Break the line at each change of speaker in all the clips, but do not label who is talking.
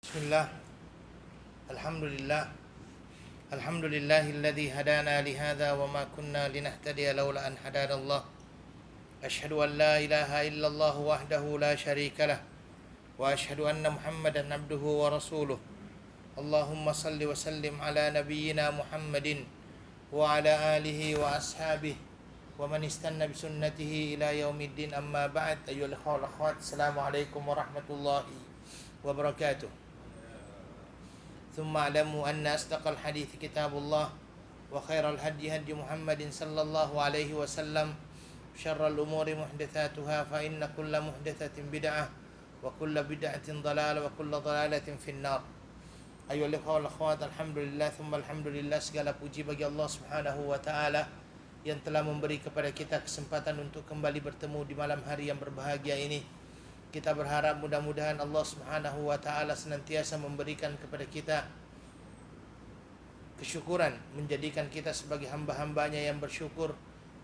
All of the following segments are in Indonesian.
Bismillah. Alhamdulillah. Alhamdulillahilladzi hadana lihadza wa ma kunna linahtadiya laula an hadanallah. Asyhadu an la ilaha illallah wahdahu la syarikalah wa asyhadu anna Muhammadan abduhu wa rasuluh. Allahumma salli wa sallim ala nabiyyina Muhammadin wa ala alihi wa ashabihi wa man istanna bi sunnatihi ila yaumiddin, amma ba'd. Ayyuhal ikhwah wal akhwat, assalamualaikum warahmatullahi wabarakatuh. ثم اعلموا أن أصدق الحديث كتاب الله وخير الهدي هدي محمد صلى الله عليه وسلم شر الأمور محدثاتها فإن كل محدثة بدعة وكل بدعة ضلالة وكل ضلالة في النار. أيها الإخوة والأخوات, alhamdulillah thumma alhamdulillah, segala puji bagi Allah Subhanahu wa taala yang telah memberi kepada kita kesempatan untuk kembali bertemu di malam hari yang berbahagia ini. Kita berharap mudah-mudahan Allah Subhanahu wa taala senantiasa memberikan kepada kita kesyukuran, menjadikan kita sebagai hamba-hambanya yang bersyukur,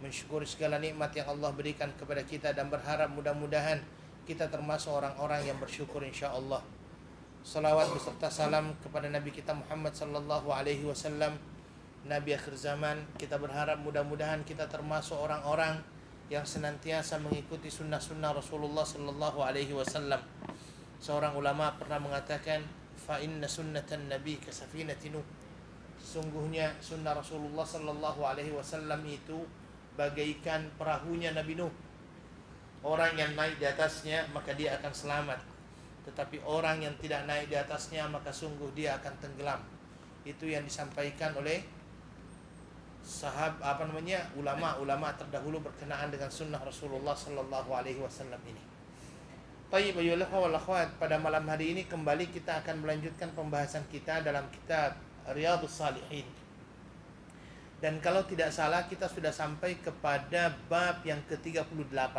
mensyukuri segala nikmat yang Allah berikan kepada kita, dan berharap mudah-mudahan kita termasuk orang-orang yang bersyukur insyaallah. Salawat beserta salam kepada Nabi kita Muhammad sallallahu alaihi wasallam, Nabi akhir zaman. Kita berharap mudah-mudahan kita termasuk orang-orang yang senantiasa mengikuti sunnah-sunnah Rasulullah sallallahu alaihi wasallam. Seorang ulama pernah mengatakan, fa inna sunnatan nabi kasafinatin Nuh. Sesungguhnya sunnah Rasulullah sallallahu alaihi wasallam itu bagaikan perahunya Nabi Nuh. Orang yang naik di atasnya maka dia akan selamat, tetapi orang yang tidak naik di atasnya maka sungguh dia akan tenggelam. Itu yang disampaikan oleh ulama terdahulu berkenaan dengan sunnah Rasulullah sallallahu alaihi wasallam ini. Baik, ayyuhal ikhwah wal akhwat, pada malam hari ini kembali kita akan melanjutkan pembahasan kita dalam kitab Riyadhus Shalihin. Dan kalau tidak salah kita sudah sampai kepada bab yang ke-38.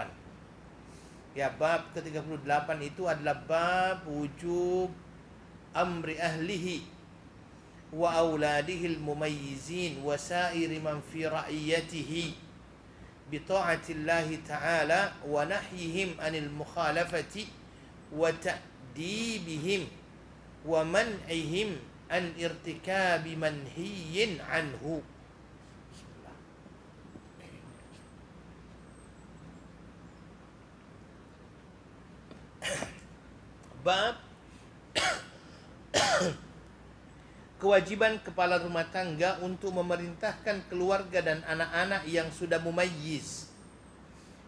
Ya, bab ke-38 itu adalah bab wujub amri ahlihi wa auladihil mumayyizin wa sairi man fi ra'iyatihi bi ta'atillahi ta'ala wa nahyihim anil mukhalafati wa ta'dibihim wa man'ihim an irtikabi manhiyin anhu. Bab kewajiban kepala rumah tangga untuk memerintahkan keluarga dan anak-anak yang sudah mumayyiz.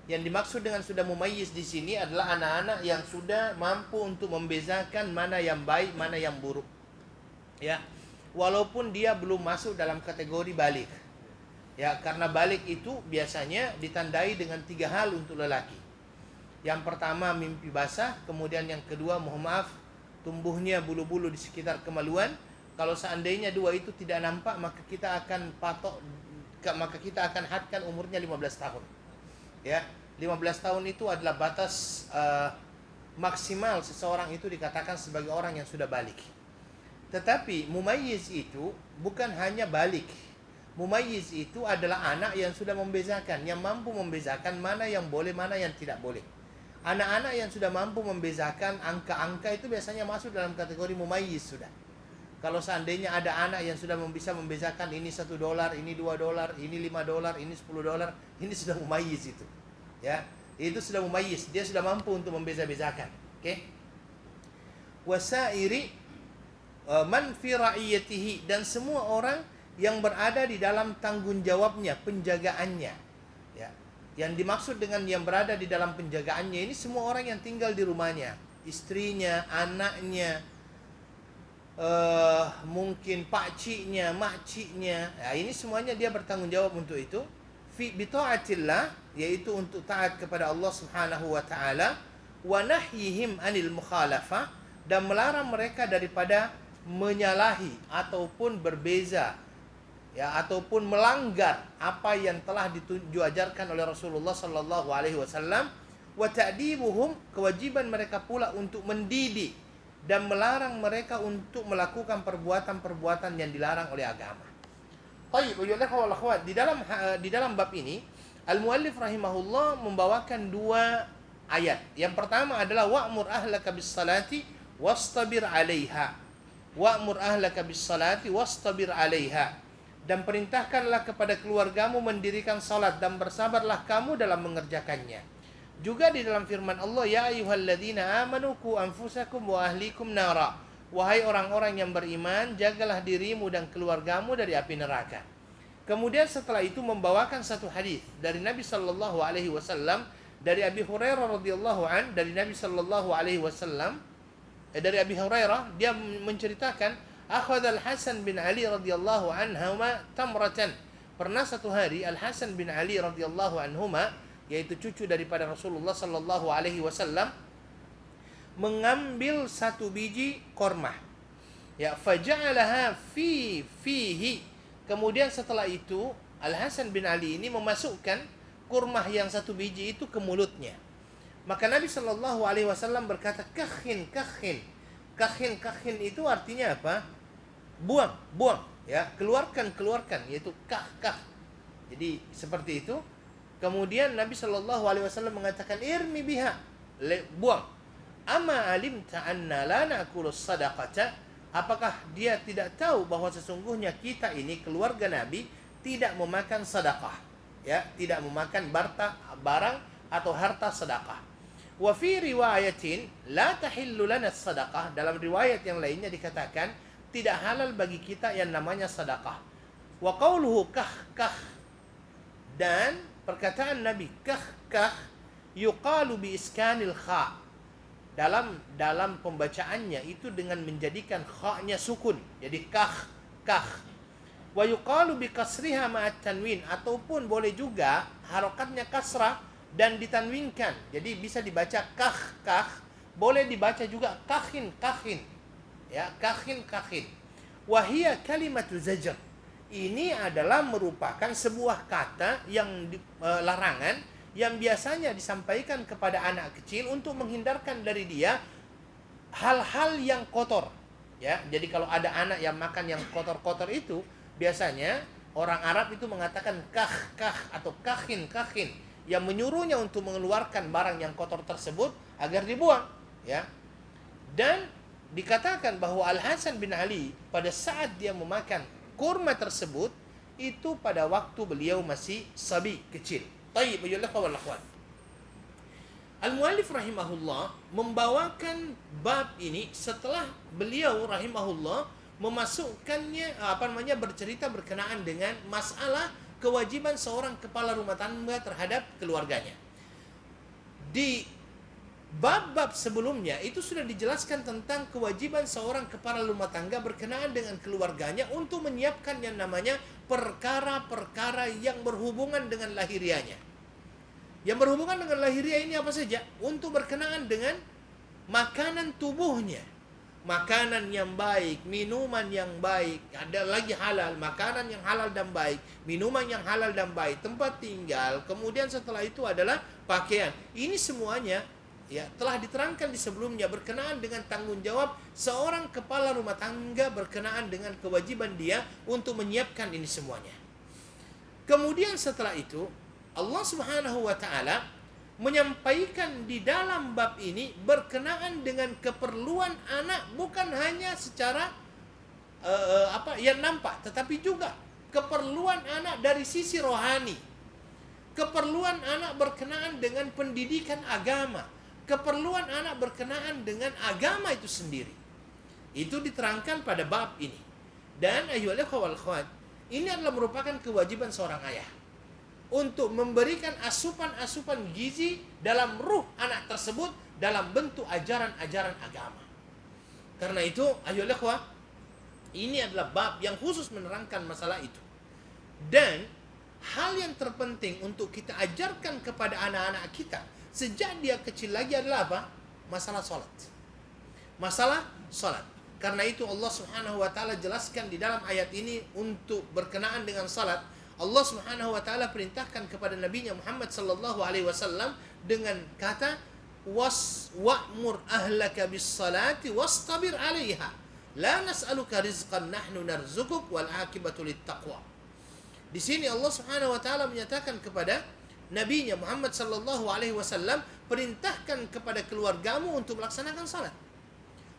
Yang dimaksud dengan sudah mumayyiz di sini adalah anak-anak yang sudah mampu untuk membezakan mana yang baik, mana yang buruk. Ya, walaupun dia belum masuk dalam kategori balik. Ya, karena balik itu biasanya ditandai dengan 3 hal untuk lelaki. Yang pertama mimpi basah, kemudian yang kedua, mohon maaf, tumbuhnya bulu-bulu di sekitar kemaluan. Kalau seandainya 2 itu tidak nampak, maka kita akan hadkan umurnya 15 tahun. Ya, 15 tahun itu adalah batas maksimal seseorang itu dikatakan sebagai orang yang sudah balik. Tetapi mumayyiz itu bukan hanya balik. Mumayyiz itu adalah anak yang sudah membezakan, yang mampu membezakan mana yang boleh, mana yang tidak boleh. Anak-anak yang sudah mampu membezakan angka-angka itu biasanya masuk dalam kategori mumayyiz sudah. Kalau seandainya ada anak yang sudah bisa membezakan ini $1, ini $2, ini $5, ini $10, ini sudah mumayyiz itu. Ya, itu sudah mumayyiz, dia sudah mampu untuk membeza-bezakan. Oke? Wasairi man fi ra'iyatihi, dan semua orang yang berada di dalam tanggung jawabnya, penjagaannya. Ya. Yang dimaksud dengan yang berada di dalam penjagaannya ini semua orang yang tinggal di rumahnya, istrinya, anaknya, mungkin pakciknya, makciknya. Ya, ini semuanya dia bertanggung jawab untuk itu. Fi bita'atillah, yaitu untuk taat kepada Allah Subhanahu wa taala, wa nahyihim anil mukhalafah, dan melarang mereka daripada menyalahi ataupun berbeza, ya, ataupun melanggar apa yang telah diajarkan oleh Rasulullah sallallahu alaihi wasallam. Wa ta'dibuhum, kewajiban mereka pula untuk mendidik dan melarang mereka untuk melakukan perbuatan-perbuatan yang dilarang oleh agama. Baik, di dalam bab ini al-muallif rahimahullah membawakan 2 ayat. Yang pertama adalah wa'mur ahlaka bis salati wastabir 'alaiha. Wa'mur ahlaka bis-salati wastabir 'alaiha. Dan perintahkanlah kepada keluargamu mendirikan salat dan bersabarlah kamu dalam mengerjakannya. Juga di dalam firman Allah, ya ayyuhalladzina amanu qu anfusakum wa ahlikum nara. Wahai orang-orang yang beriman, jagalah dirimu dan keluargamu dari api neraka. Kemudian setelah itu membawakan satu hadis dari Nabi sallallahu alaihi wasallam dari Abi Hurairah radhiyallahu an, dari Nabi sallallahu alaihi wasallam, dari Abi Hurairah, dia menceritakan akhadha Al-Hasan bin Ali radhiyallahu anhuma tamratan. Pernah satu hari Al-Hasan bin Ali radhiyallahu anhuma, yaitu cucu daripada Rasulullah sallallahu alaihi wasallam, mengambil satu biji korma. Ya, faja'alaha fihi. Kemudian setelah itu Al-Hasan bin Ali ini memasukkan kurma yang satu biji itu ke mulutnya. Maka Nabi sallallahu alaihi wasallam berkata, kakhin. Kakhin itu artinya apa? Buang, ya, keluarkan, yaitu kah. Jadi seperti itu. Kemudian Nabi sallallahu alaihi wasallam mengatakan, irmi biha, buang. Amma alimta anna la na'kulu sadaqata? Apakah dia tidak tahu bahwa sesungguhnya kita ini keluarga Nabi tidak memakan sedekah, ya, tidak memakan barang atau harta sedekah. Wa fi riwayatin la tahillu lana sadaqah, dalam riwayat yang lainnya dikatakan tidak halal bagi kita yang namanya sedekah. Wa qauluhu kah, dan perkataan Nabi kah yuqalu bi iskanil kha, dalam pembacaannya itu dengan menjadikan kha-nya sukun, jadi kah. Wa yuqalu bi kasriha ma'at tanwin, ataupun boleh juga harokatnya kasrah dan ditanwinkan, jadi bisa dibaca kah, boleh dibaca juga kakhin, ya, kakhin. Wahia kalimatul zajr, ini adalah merupakan sebuah kata yang larangan yang biasanya disampaikan kepada anak kecil untuk menghindarkan dari dia hal-hal yang kotor, ya. Jadi kalau ada anak yang makan yang kotor-kotor itu, biasanya orang Arab itu mengatakan kah atau kakhin, yang menyuruhnya untuk mengeluarkan barang yang kotor tersebut agar dibuang, ya. Dan dikatakan bahwa Al-Hasan bin Ali pada saat dia memakan kurma tersebut itu pada waktu beliau masih sabi, kecil. Tayyib, ayyuhal ikhwah wal akhwat. Al-Muallif rahimahullah membawakan bab ini setelah beliau rahimahullah memasukkannya bercerita berkenaan dengan masalah kewajiban seorang kepala rumah tangga terhadap keluarganya. Di bab-bab sebelumnya itu sudah dijelaskan tentang kewajiban seorang kepala rumah tangga berkenaan dengan keluarganya untuk menyiapkan yang namanya perkara-perkara yang berhubungan dengan lahiriahnya. Yang berhubungan dengan lahiriah ini apa saja? Untuk berkenaan dengan makanan tubuhnya, makanan yang baik, minuman yang baik, ada lagi halal, makanan yang halal dan baik, minuman yang halal dan baik, tempat tinggal, kemudian setelah itu adalah pakaian. Ini semuanya, ya, telah diterangkan di sebelumnya berkenaan dengan tanggung jawab seorang kepala rumah tangga berkenaan dengan kewajiban dia untuk menyiapkan ini semuanya. Kemudian setelah itu Allah Subhanahu wa taala menyampaikan di dalam bab ini berkenaan dengan keperluan anak, bukan hanya secara yang nampak, tetapi juga keperluan anak dari sisi rohani, keperluan anak berkenaan dengan pendidikan agama, keperluan anak berkenaan dengan agama itu sendiri. Itu diterangkan pada bab ini. Dan ayyuhal ikhwah wal akhwat, ini adalah merupakan kewajiban seorang ayah untuk memberikan asupan-asupan gizi dalam ruh anak tersebut dalam bentuk ajaran-ajaran agama. Karena itu, ayyuhal ikhwah, ini adalah bab yang khusus menerangkan masalah itu. Dan hal yang terpenting untuk kita ajarkan kepada anak-anak kita sejak dia kecil lagi adalah apa? Masalah salat. Masalah salat. Karena itu Allah Subhanahu wa taala jelaskan di dalam ayat ini untuk berkenaan dengan salat. Allah Subhanahu wa taala perintahkan kepada Nabi-Nya Muhammad sallallahu alaihi wasallam dengan kata wa'mur ahlaka bis-salati wastabir 'alaiha la nas'aluka rizqan nahnu narzuquk wal 'aqibatu lit-taqwa. Di sini Allah Subhanahu wa taala menyatakan kepada Nabi-Nya Muhammad sallallahu alaihi wasallam, perintahkan kepada keluargamu untuk melaksanakan salat.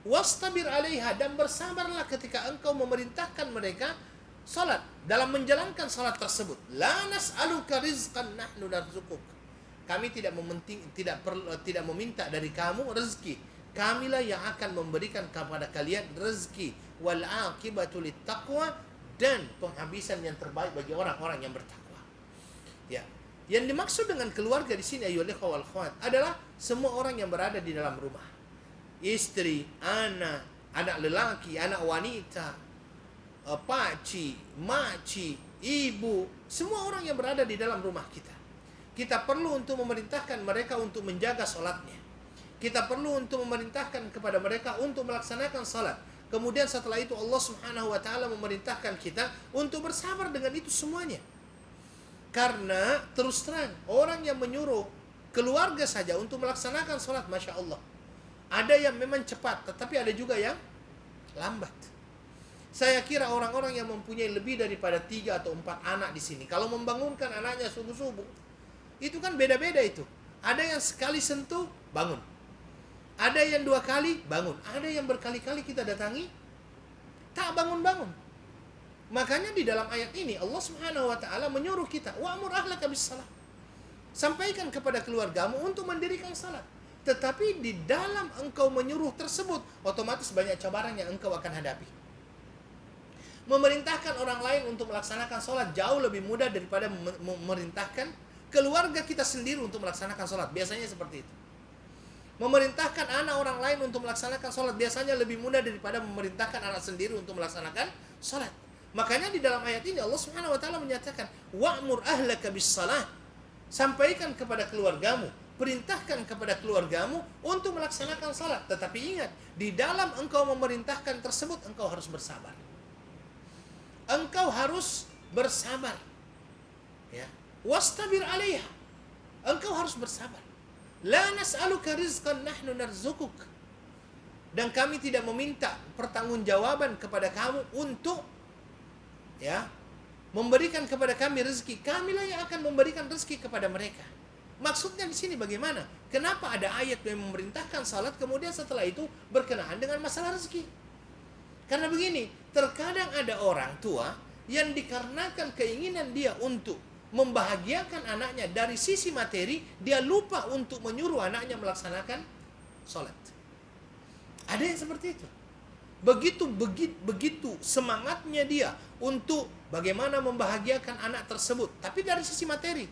wastabir 'alaiha, dan bersabarlah ketika engkau memerintahkan mereka salat, dalam menjalankan salat tersebut. La nas'aluka rizqan nahnu narzuquk. Kami tidak meminta dari kamu rezeki. Kamilah yang akan memberikan kepada kalian rezeki. Wal 'aqibatu littaqwa, dan penghabisan yang terbaik bagi orang-orang yang bertakwa. Ya. Yang dimaksud dengan keluarga di sini ayyuhal ikhwah wal akhwat adalah semua orang yang berada di dalam rumah. Istri, anak lelaki, anak wanita, pakcik, makcik, ibu, semua orang yang berada di dalam rumah kita. Kita perlu untuk memerintahkan mereka untuk menjaga sholatnya. Kita perlu untuk memerintahkan kepada mereka untuk melaksanakan sholat. Kemudian setelah itu Allah Subhanahu wa ta'ala memerintahkan kita untuk bersabar dengan itu semuanya. Karena terus terang, orang yang menyuruh keluarga saja untuk melaksanakan sholat, Masya Allah, ada yang memang cepat, tetapi ada juga yang lambat. Saya kira orang-orang yang mempunyai lebih daripada 3 atau 4 anak di sini, kalau membangunkan anaknya subuh-subuh, itu kan beda-beda itu. Ada yang sekali sentuh, bangun. Ada yang 2 kali, bangun. Ada yang berkali-kali kita datangi, tak bangun-bangun. Makanya di dalam ayat ini, Allah Subhanahu wa ta'ala menyuruh kita, wa'mur ahlaka bis-salah. Sampaikan kepada keluargamu untuk mendirikan salat. Tetapi di dalam engkau menyuruh tersebut, otomatis banyak cabaran yang engkau akan hadapi. Memerintahkan orang lain untuk melaksanakan sholat jauh lebih mudah daripada memerintahkan keluarga kita sendiri untuk melaksanakan sholat. Biasanya seperti itu. Memerintahkan anak orang lain untuk melaksanakan sholat biasanya lebih mudah daripada memerintahkan anak sendiri untuk melaksanakan sholat. Makanya di dalam ayat ini Allah Subhanahu wa ta'ala menyatakan, wa'mur ahlaka bis-salah. Sampaikan kepada keluargamu, perintahkan kepada keluargamu untuk melaksanakan sholat. Tetapi ingat, di dalam engkau memerintahkan tersebut, engkau harus bersabar. Engkau harus bersabar. Ya. Wastabir 'alaiha. Engkau harus bersabar. La nas'aluka rizqan nahnu narzukuk. Dan kami tidak meminta pertanggungjawaban kepada kamu untuk memberikan kepada kami rezeki. Kamilah yang akan memberikan rezeki kepada mereka. Maksudnya di sini bagaimana? Kenapa ada ayat yang memerintahkan salat kemudian setelah itu berkenaan dengan masalah rezeki? Karena begini, terkadang ada orang tua yang dikarenakan keinginan dia untuk membahagiakan anaknya dari sisi materi, dia lupa untuk menyuruh anaknya melaksanakan sholat. Ada yang seperti itu. Begitu semangatnya dia untuk bagaimana membahagiakan anak tersebut, tapi dari sisi materi.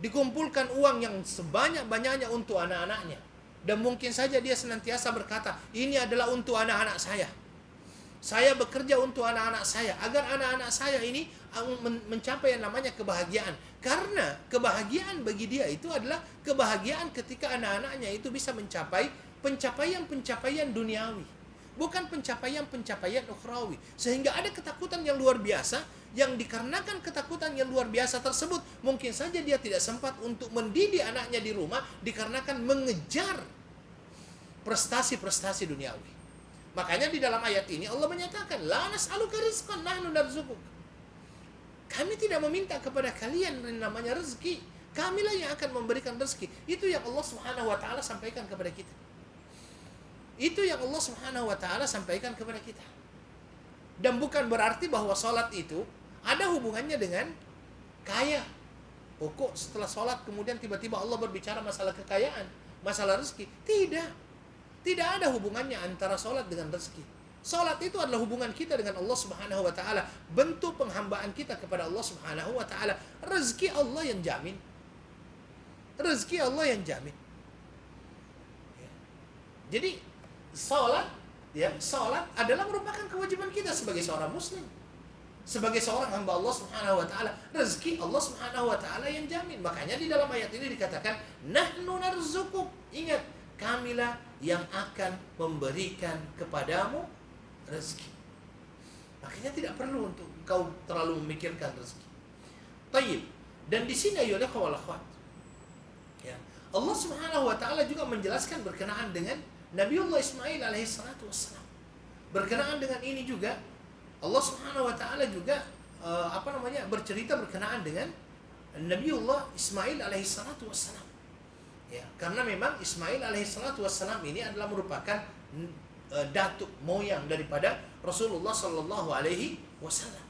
Dikumpulkan uang yang sebanyak-banyaknya untuk anak-anaknya. Dan mungkin saja dia senantiasa berkata, ini adalah untuk anak-anak saya. Saya bekerja untuk anak-anak saya, agar anak-anak saya ini mencapai yang namanya kebahagiaan. Karena kebahagiaan bagi dia itu adalah kebahagiaan ketika anak-anaknya itu bisa mencapai pencapaian-pencapaian duniawi, bukan pencapaian-pencapaian ukhrawi. Sehingga ada ketakutan yang luar biasa, yang dikarenakan ketakutan yang luar biasa tersebut, mungkin saja dia tidak sempat untuk mendidik anaknya di rumah, dikarenakan mengejar prestasi-prestasi duniawi. Makanya di dalam ayat ini Allah menyatakan, la nas'aluka rizqan nahnu narzukuk. Kami tidak meminta kepada kalian yang namanya rezeki. Kamilah yang akan memberikan rezeki. Itu yang Allah Subhanahu wa ta'ala sampaikan kepada kita. Itu yang Allah Subhanahu wa ta'ala sampaikan kepada kita. Dan bukan berarti bahwa sholat itu ada hubungannya dengan kaya. Kok setelah sholat kemudian tiba-tiba Allah berbicara masalah kekayaan, masalah rezeki? Tidak. Tidak ada hubungannya antara sholat dengan rezeki. Sholat itu adalah hubungan kita dengan Allah Subhanahu wa ta'ala. Bentuk penghambaan kita kepada Allah Subhanahu wa ta'ala. Rezeki Allah yang jamin. Rezeki Allah yang jamin. Jadi sholat adalah merupakan kewajiban kita sebagai seorang muslim, sebagai seorang hamba Allah Subhanahu wa ta'ala. Rezeki Allah Subhanahu wa ta'ala yang jamin. Makanya di dalam ayat ini dikatakan, nahnu narzukuk. Ingat, kamilah yang akan memberikan kepadamu rezeki. Makanya tidak perlu untuk kau terlalu memikirkan rezeki. Tayyib. Dan di sini ayolah wal akhwat, ya, Allah Subhanahu wa ta'ala juga menjelaskan berkenaan dengan Nabiullah Ismail alaihi salatu wassalam. Berkenaan dengan ini juga Allah Subhanahu wa ta'ala juga bercerita berkenaan dengan Nabiullah Ismail alaihi salatu wassalam. Ya, karena memang Ismail alaihi salatu wassalam ini adalah merupakan
datuk moyang daripada Rasulullah sallallahu alaihi wasallam.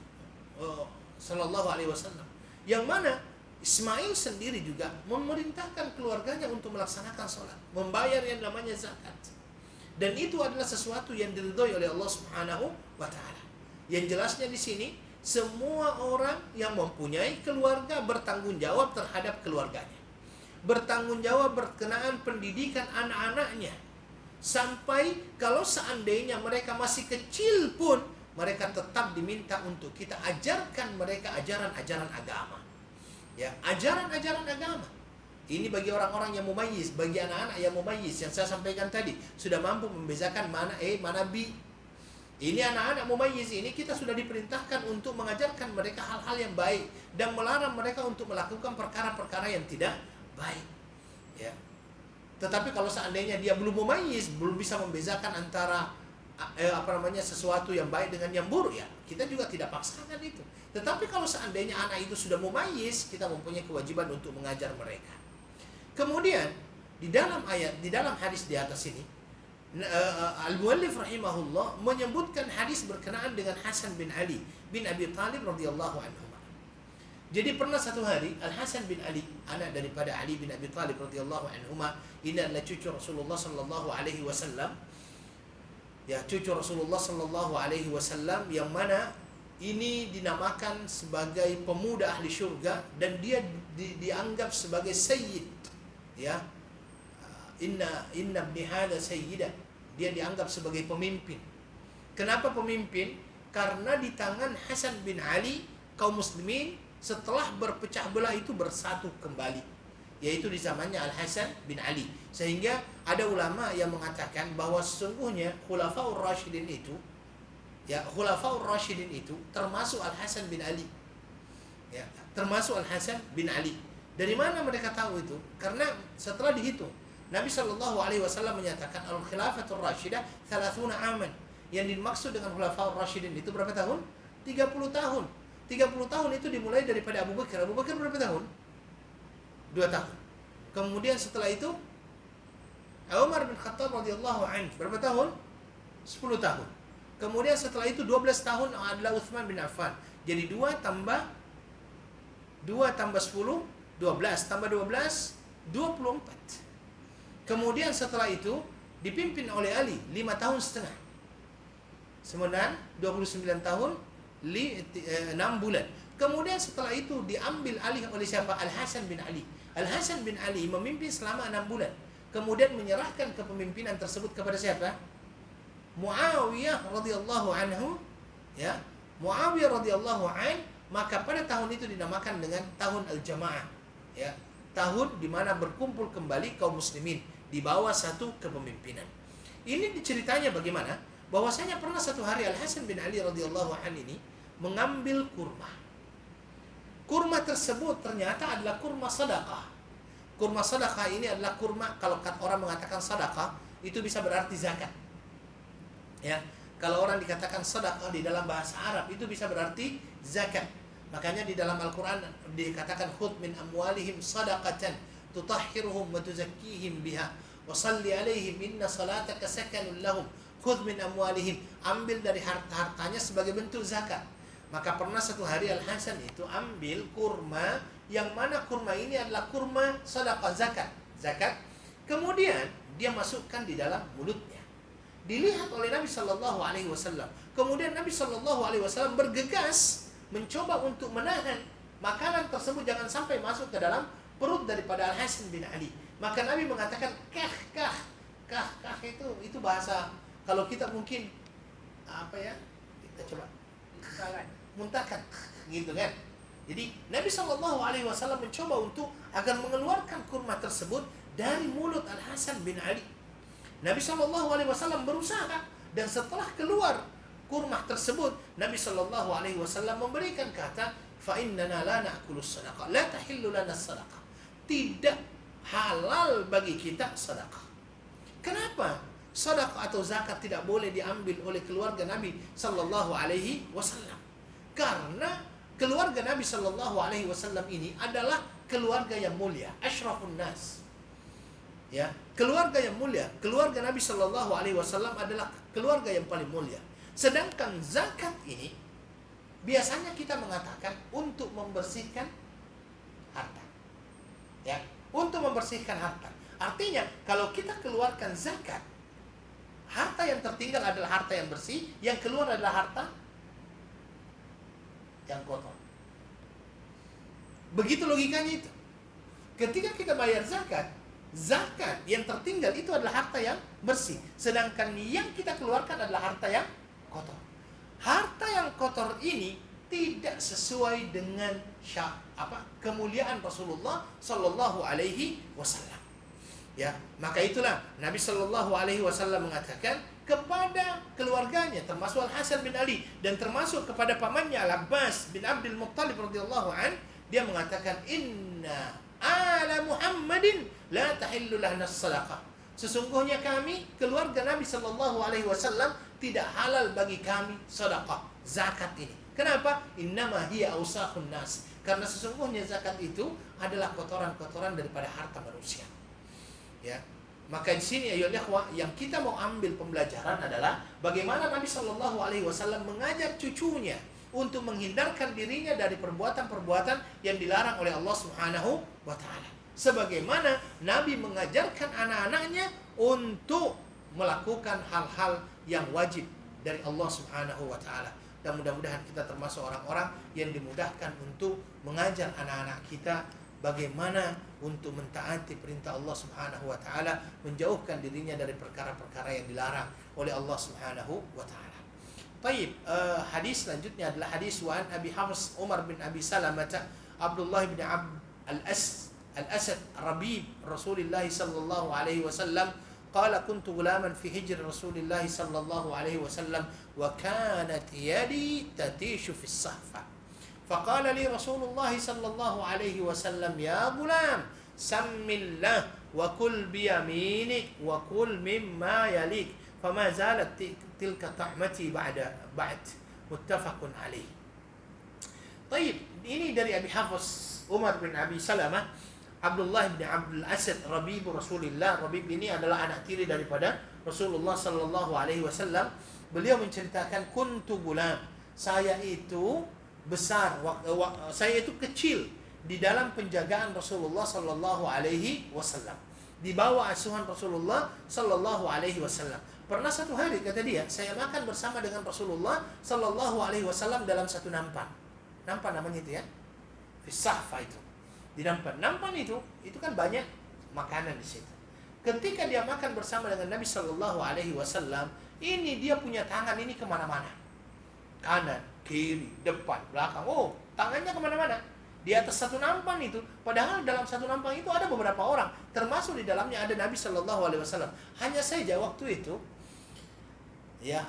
Sallallahu alaihi wasallam. Yang mana Ismail sendiri juga memerintahkan keluarganya untuk melaksanakan sholat, membayar yang namanya zakat. Dan itu adalah sesuatu yang diridhoi oleh Allah Subhanahu wa taala. Yang jelasnya di sini, semua orang yang mempunyai keluarga bertanggung jawab terhadap keluarganya. Bertanggung jawab berkenaan pendidikan anak-anaknya. Sampai kalau seandainya mereka masih kecil pun, mereka tetap diminta untuk kita ajarkan mereka ajaran-ajaran agama. Ya, ajaran-ajaran agama. Ini bagi orang-orang yang mumayyiz, bagi anak-anak yang mumayyiz yang saya sampaikan tadi, sudah mampu membezakan mana A, mana B. Ini anak-anak mumayyiz ini kita sudah diperintahkan untuk mengajarkan mereka hal-hal yang baik dan melarang mereka untuk melakukan perkara-perkara yang tidak baik. Ya. Tetapi kalau seandainya dia belum mumayyiz, belum bisa membezakan antara sesuatu yang baik dengan yang buruk, ya kita juga tidak paksakan itu. Tetapi kalau seandainya anak itu sudah mumayyiz, kita mempunyai kewajiban untuk mengajar mereka. Kemudian di dalam hadis di atas ini, Al-Muallif rahimahullah menyebutkan hadis berkenaan dengan Hasan bin Ali bin Abi Thalib radhiyallahu anhu. Jadi pernah satu hari Al Hasan bin Ali, anak daripada Ali bin Abi Thalib radhiyallahu anhu, ini adalah cucu Rasulullah sallallahu alaihi wasallam. Ya, cucu Rasulullah sallallahu alaihi wasallam yang mana ini dinamakan sebagai pemuda ahli syurga dan dia dianggap sebagai sayyid. Ya. Inna ibni hadza sayyida. Dia dianggap sebagai pemimpin. Kenapa pemimpin? Karena di tangan Hasan bin Ali kaum muslimin setelah berpecah belah itu bersatu kembali, yaitu di zamannya Al Hasan bin Ali. Sehingga ada ulama yang mengatakan bahwa sesungguhnya Khulafaur Rasyidin itu, ya, Khulafaur Rasyidin itu termasuk Al Hasan bin Ali. Ya, termasuk Al Hasan bin Ali. Dari mana mereka tahu itu? Karena setelah dihitung, Nabi Shallallahu alaihi wasallam menyatakan Al Khilafatur Rasyidah 30 aman. Yang dimaksud dengan Khulafaur Rasyidin itu berapa tahun? 30 tahun. 30 tahun itu dimulai daripada Abu Bakar. Abu Bakar berapa tahun? 2 tahun. Kemudian setelah itu Umar bin Khattab radhiyallahu anhu berapa tahun? 10 tahun. Kemudian setelah itu 12 tahun adalah Utsman bin Affan. Jadi 2 tambah 10, 12 tambah 12, 24. Kemudian setelah itu dipimpin oleh Ali 5 tahun setengah. Kemudian 29 tahun 6 bulan. Kemudian setelah itu diambil alih oleh siapa? Al Hasan bin Ali. Al Hasan bin Ali memimpin selama 6 bulan. Kemudian menyerahkan kepemimpinan tersebut kepada siapa? Muawiyah radhiyallahu anhu, ya. Muawiyah radhiyallahu an, maka pada tahun itu dinamakan dengan tahun Al-Jamaah, ya. Tahun di mana berkumpul kembali kaum muslimin di bawah satu kepemimpinan. Ini diceritanya bagaimana? Bahwasanya pernah satu hari Al Hasan bin Ali radhiyallahu an ini mengambil kurma. Kurma tersebut ternyata adalah kurma sedekah. Kurma sedekah ini adalah kurma, kalau orang mengatakan sedekah itu bisa berarti zakat. Ya, kalau orang dikatakan sedekah di dalam bahasa Arab itu bisa berarti zakat. Makanya di dalam Al-Qur'an dikatakan khudh min amwalihim shadaqatan tutahhiruhum wa tuzakkihim biha wa shalli alaihim inna salataka sakanun lahum. Khudh min amwalihim, ambil dari harta-hartanya sebagai bentuk zakat. Maka pernah satu hari Al Hasan itu ambil kurma, yang mana kurma ini adalah kurma sedekah zakat. Kemudian dia masukkan di dalam mulutnya. Dilihat oleh Nabi Shallallahu alaihi wasallam. Kemudian Nabi Shallallahu alaihi wasallam bergegas mencoba untuk menahan makanan tersebut jangan sampai masuk ke dalam perut daripada Al Hasan bin Ali. Maka Nabi mengatakan kah itu bahasa, kalau kita mungkin apa ya, kita coba muntahkan gitu kan. Jadi Nabi Shallallahu alaihi wasallam mencoba untuk agar mengeluarkan kurma tersebut dari mulut Al Hasan bin Ali. Nabi Shallallahu alaihi wasallam berusaha, dan setelah keluar kurma tersebut, Nabi Shallallahu alaihi wasallam memberikan kata, fa innana la na'kulus sadaqah, la tahillu lana sadaqah. Tidak halal bagi kita sedekah. Kenapa? Sedekah atau zakat tidak boleh diambil oleh keluarga Nabi sallallahu alaihi wasallam. Karena keluarga Nabi sallallahu alaihi wasallam ini adalah keluarga yang mulia, asyrafun nas. Ya, keluarga yang mulia, keluarga Nabi Shallallahu Alaihi Wasallam adalah keluarga yang paling mulia. Sedangkan zakat ini biasanya kita mengatakan untuk membersihkan harta, ya, untuk membersihkan harta. Artinya kalau kita keluarkan zakat, harta yang tertinggal adalah harta yang bersih, yang keluar adalah harta yang kotor. Begitu logikanya itu. Ketika kita bayar zakat, zakat yang tertinggal itu adalah harta yang bersih, sedangkan yang kita keluarkan adalah harta yang kotor. Harta yang kotor ini tidak sesuai dengan kemuliaan Rasulullah Sallallahu Alaihi Wasallam. Ya, maka itulah Nabi Sallallahu Alaihi Wasallam mengatakan kepada keluarganya, termasuk Al Hasan bin Ali dan termasuk kepada pamannya Al Abbas bin Abdul Muttalib radhiyallahu an, dia mengatakan inna ala Muhammadin la tahillu lahna sadaqah. Sesungguhnya kami keluarga Nabi Sallallahu Alaihi Wasallam tidak halal bagi kami sedekah zakat ini. Kenapa? Innama hiya ausakhun nas. Karena sesungguhnya zakat itu adalah kotoran-kotoran daripada harta manusia. Ya. Maka di sini ayo ikhwah, yang kita mau ambil pembelajaran adalah bagaimana Nabi Sallallahu Alaihi Wasallam mengajak cucunya untuk menghindarkan dirinya dari perbuatan-perbuatan yang dilarang oleh Allah Subhanahu wa taala. Sebagaimana Nabi mengajarkan anak-anaknya untuk melakukan hal-hal yang wajib dari Allah Subhanahu wa taala. Dan mudah-mudahan kita termasuk orang-orang yang dimudahkan untuk mengajar anak-anak kita bagaimana untuk mentaati perintah Allah Subhanahu wa taala, menjauhkan dirinya dari perkara-perkara yang dilarang oleh Allah Subhanahu wa taala. Baik, hadis selanjutnya adalah hadis wa an Abi Hafs Umar bin Abi Salamah Abdullah bin Al-Asad Rabib Rasulullah sallallahu alaihi wasallam qala kuntu gulaman fi hijr Rasulullah sallallahu alaihi wasallam wa kanat yadi tatishu fi as-sahfa faqala li Rasulullah sallallahu alaihi wasallam ya gulam sammillah wa kul bi yaminik wa kul mimma yalik fama zalat tilka ta'mati ba'd muttafaqun alaih. Baik, ini dari Abi Hafs Umar bin Abi Salamah Abdullah bin Abdul Asad Rabib Rasulullah. Rabib ini adalah anak tiri daripada Rasulullah sallallahu alaihi wasallam. Beliau menceritakan kuntu gulam, saya itu besar, saya itu kecil di dalam penjagaan Rasulullah sallallahu alaihi wasallam, di bawah asuhan Rasulullah sallallahu alaihi wasallam. Pernah satu hari kata dia, saya makan bersama dengan Rasulullah sallallahu alaihi wasallam dalam satu nampan. Nampan namanya itu ya. Fisahfa itu. Di nampan. Nampan itu kan banyak makanan di situ. Ketika dia makan bersama dengan Nabi sallallahu alaihi wasallam, ini dia punya tangan ini kemana-mana. Kanan, kiri, depan, belakang. Oh, tangannya kemana-mana. Di atas satu nampan itu, padahal dalam satu nampan itu ada beberapa orang, termasuk di dalamnya ada Nabi sallallahu alaihi wasallam. Hanya saja waktu itu ya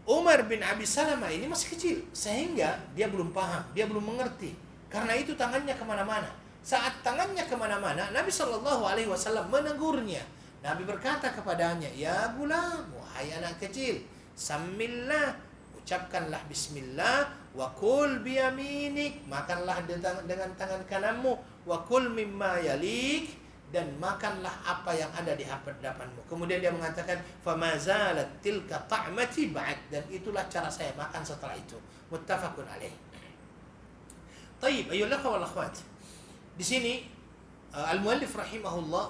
Umar bin Abi Salamah ini masih kecil, sehingga dia belum paham, dia belum mengerti. Karena itu tangannya kemana-mana. Saat tangannya kemana-mana, Nabi Shallallahu Alaihi Wasallam menegurnya. Nabi berkata kepadanya, ya gulam, wahai anak kecil, samillah, ucapkanlah bismillah, wa kul biyaminik, makanlah dengan tangan kananmu, wa kul mimma yalik, dan makanlah apa yang ada di hadapanmu. Kemudian dia mengatakan, famazalat tilka ta'mati ba'd, dan itulah cara saya makan setelah itu. Muttafaqun alaih. Taib, ayolah wal akhwat. Di sini al-muallif rahimahullah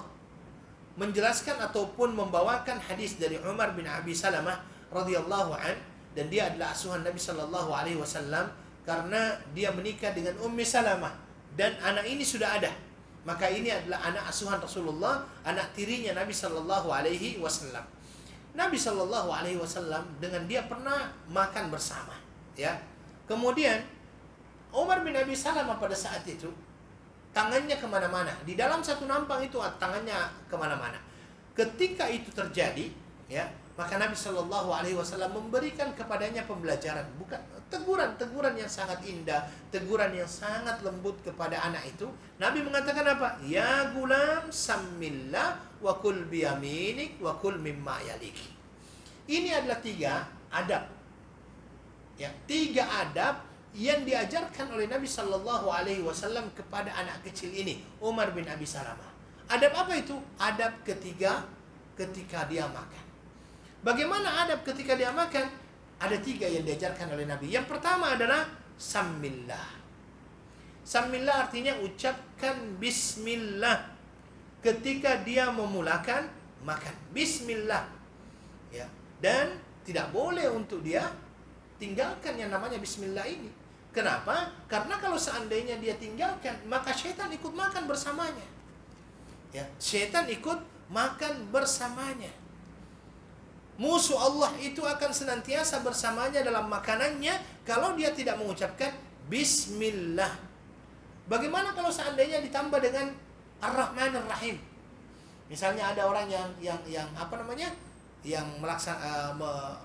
menjelaskan ataupun membawakan hadis dari Umar bin Abi Salamah radhiyallahu an, dan dia adalah asuhan Nabi sallallahu alaihi wasallam karena dia menikah dengan Ummi Salamah dan anak ini sudah ada. Maka ini adalah anak asuhan Rasulullah, anak tirinya Nabi sallallahu alaihi wasallam. Nabi sallallahu alaihi wasallam dengan dia pernah makan bersama, ya. Kemudian Umar bin Abi Salamah pada saat itu tangannya kemana-mana. Di dalam satu nampang itu tangannya kemana-mana. Ketika itu terjadi, ya, maka Nabi Shallallahu Alaihi Wasallam memberikan kepadanya pembelajaran, bukan teguran yang sangat indah, teguran yang sangat lembut kepada anak itu. Nabi mengatakan apa? Ya gulam, sammillah, wa kul biyaminik, wa kul mimma yalik. Ini adalah 3 adab, ya, 3 adab yang diajarkan oleh Nabi Shallallahu Alaihi Wasallam kepada anak kecil ini, Umar bin Abi Salamah. Adab apa itu? Adab ketika dia makan. Bagaimana adab ketika dia makan? Ada 3 yang diajarkan oleh Nabi. Yang pertama adalah Samillah. Samillah artinya ucapkan bismillah ketika dia memulakan makan. Bismillah. Ya. Dan tidak boleh untuk dia tinggalkan yang namanya bismillah ini. Kenapa? Karena kalau seandainya dia tinggalkan, maka syaitan ikut makan bersamanya. Ya, syaitan ikut makan bersamanya. Musuh Allah itu akan senantiasa bersamanya dalam makanannya kalau dia tidak mengucapkan bismillah. Bagaimana kalau seandainya ditambah dengan Ar-Rahman Ar-Rahim? Misalnya ada orang yang apa namanya? Yang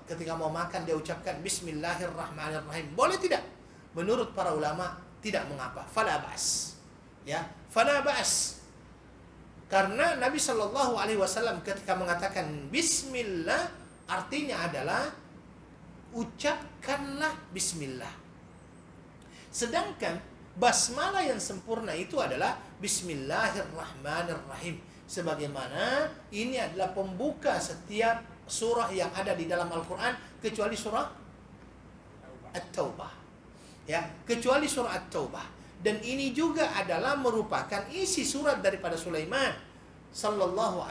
ketika mau makan dia ucapkan Bismillahirrahmanirrahim. Boleh tidak? Menurut para ulama tidak mengapa. Fala ba'as. Ya, fala ba'as. Karena Nabi Shallallahu Alaihi Wasallam ketika mengatakan Bismillah artinya adalah ucapkanlah Bismillah. Sedangkan basmalah yang sempurna itu adalah Bismillahirrahmanirrahim. Sebagaimana ini adalah pembuka setiap surah yang ada di dalam Al-Quran kecuali surah At-Taubah. Ya, kecuali surah At-Taubah. Dan ini juga adalah merupakan isi surat daripada Sulaiman sallallahu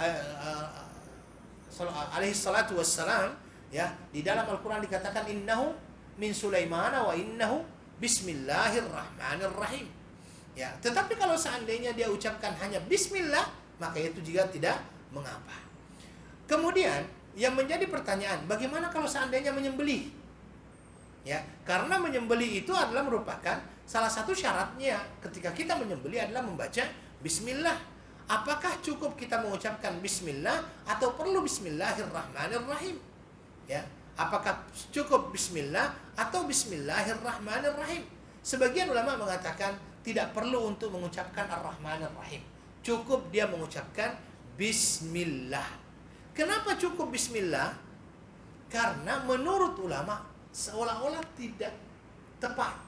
alaihi salatu wassalam. Ya, di dalam Al-Quran dikatakan innahu min Sulaiman wa innahu bismillahirrahmanirrahim. Ya, tetapi kalau seandainya dia ucapkan hanya bismillah, maka itu juga tidak mengapa. Kemudian yang menjadi pertanyaan, bagaimana kalau seandainya menyembelih? Ya, karena menyembelih itu adalah merupakan salah satu syaratnya ketika kita menyembelih adalah membaca bismillah. Apakah cukup kita mengucapkan bismillah atau perlu bismillahirrahmanirrahim? Ya, apakah cukup bismillah atau bismillahirrahmanirrahim? Sebagian ulama mengatakan tidak perlu untuk mengucapkan ar-rahmanirrahim. Cukup dia mengucapkan bismillah. Kenapa cukup bismillah? Karena menurut ulama seolah-olah tidak tepat.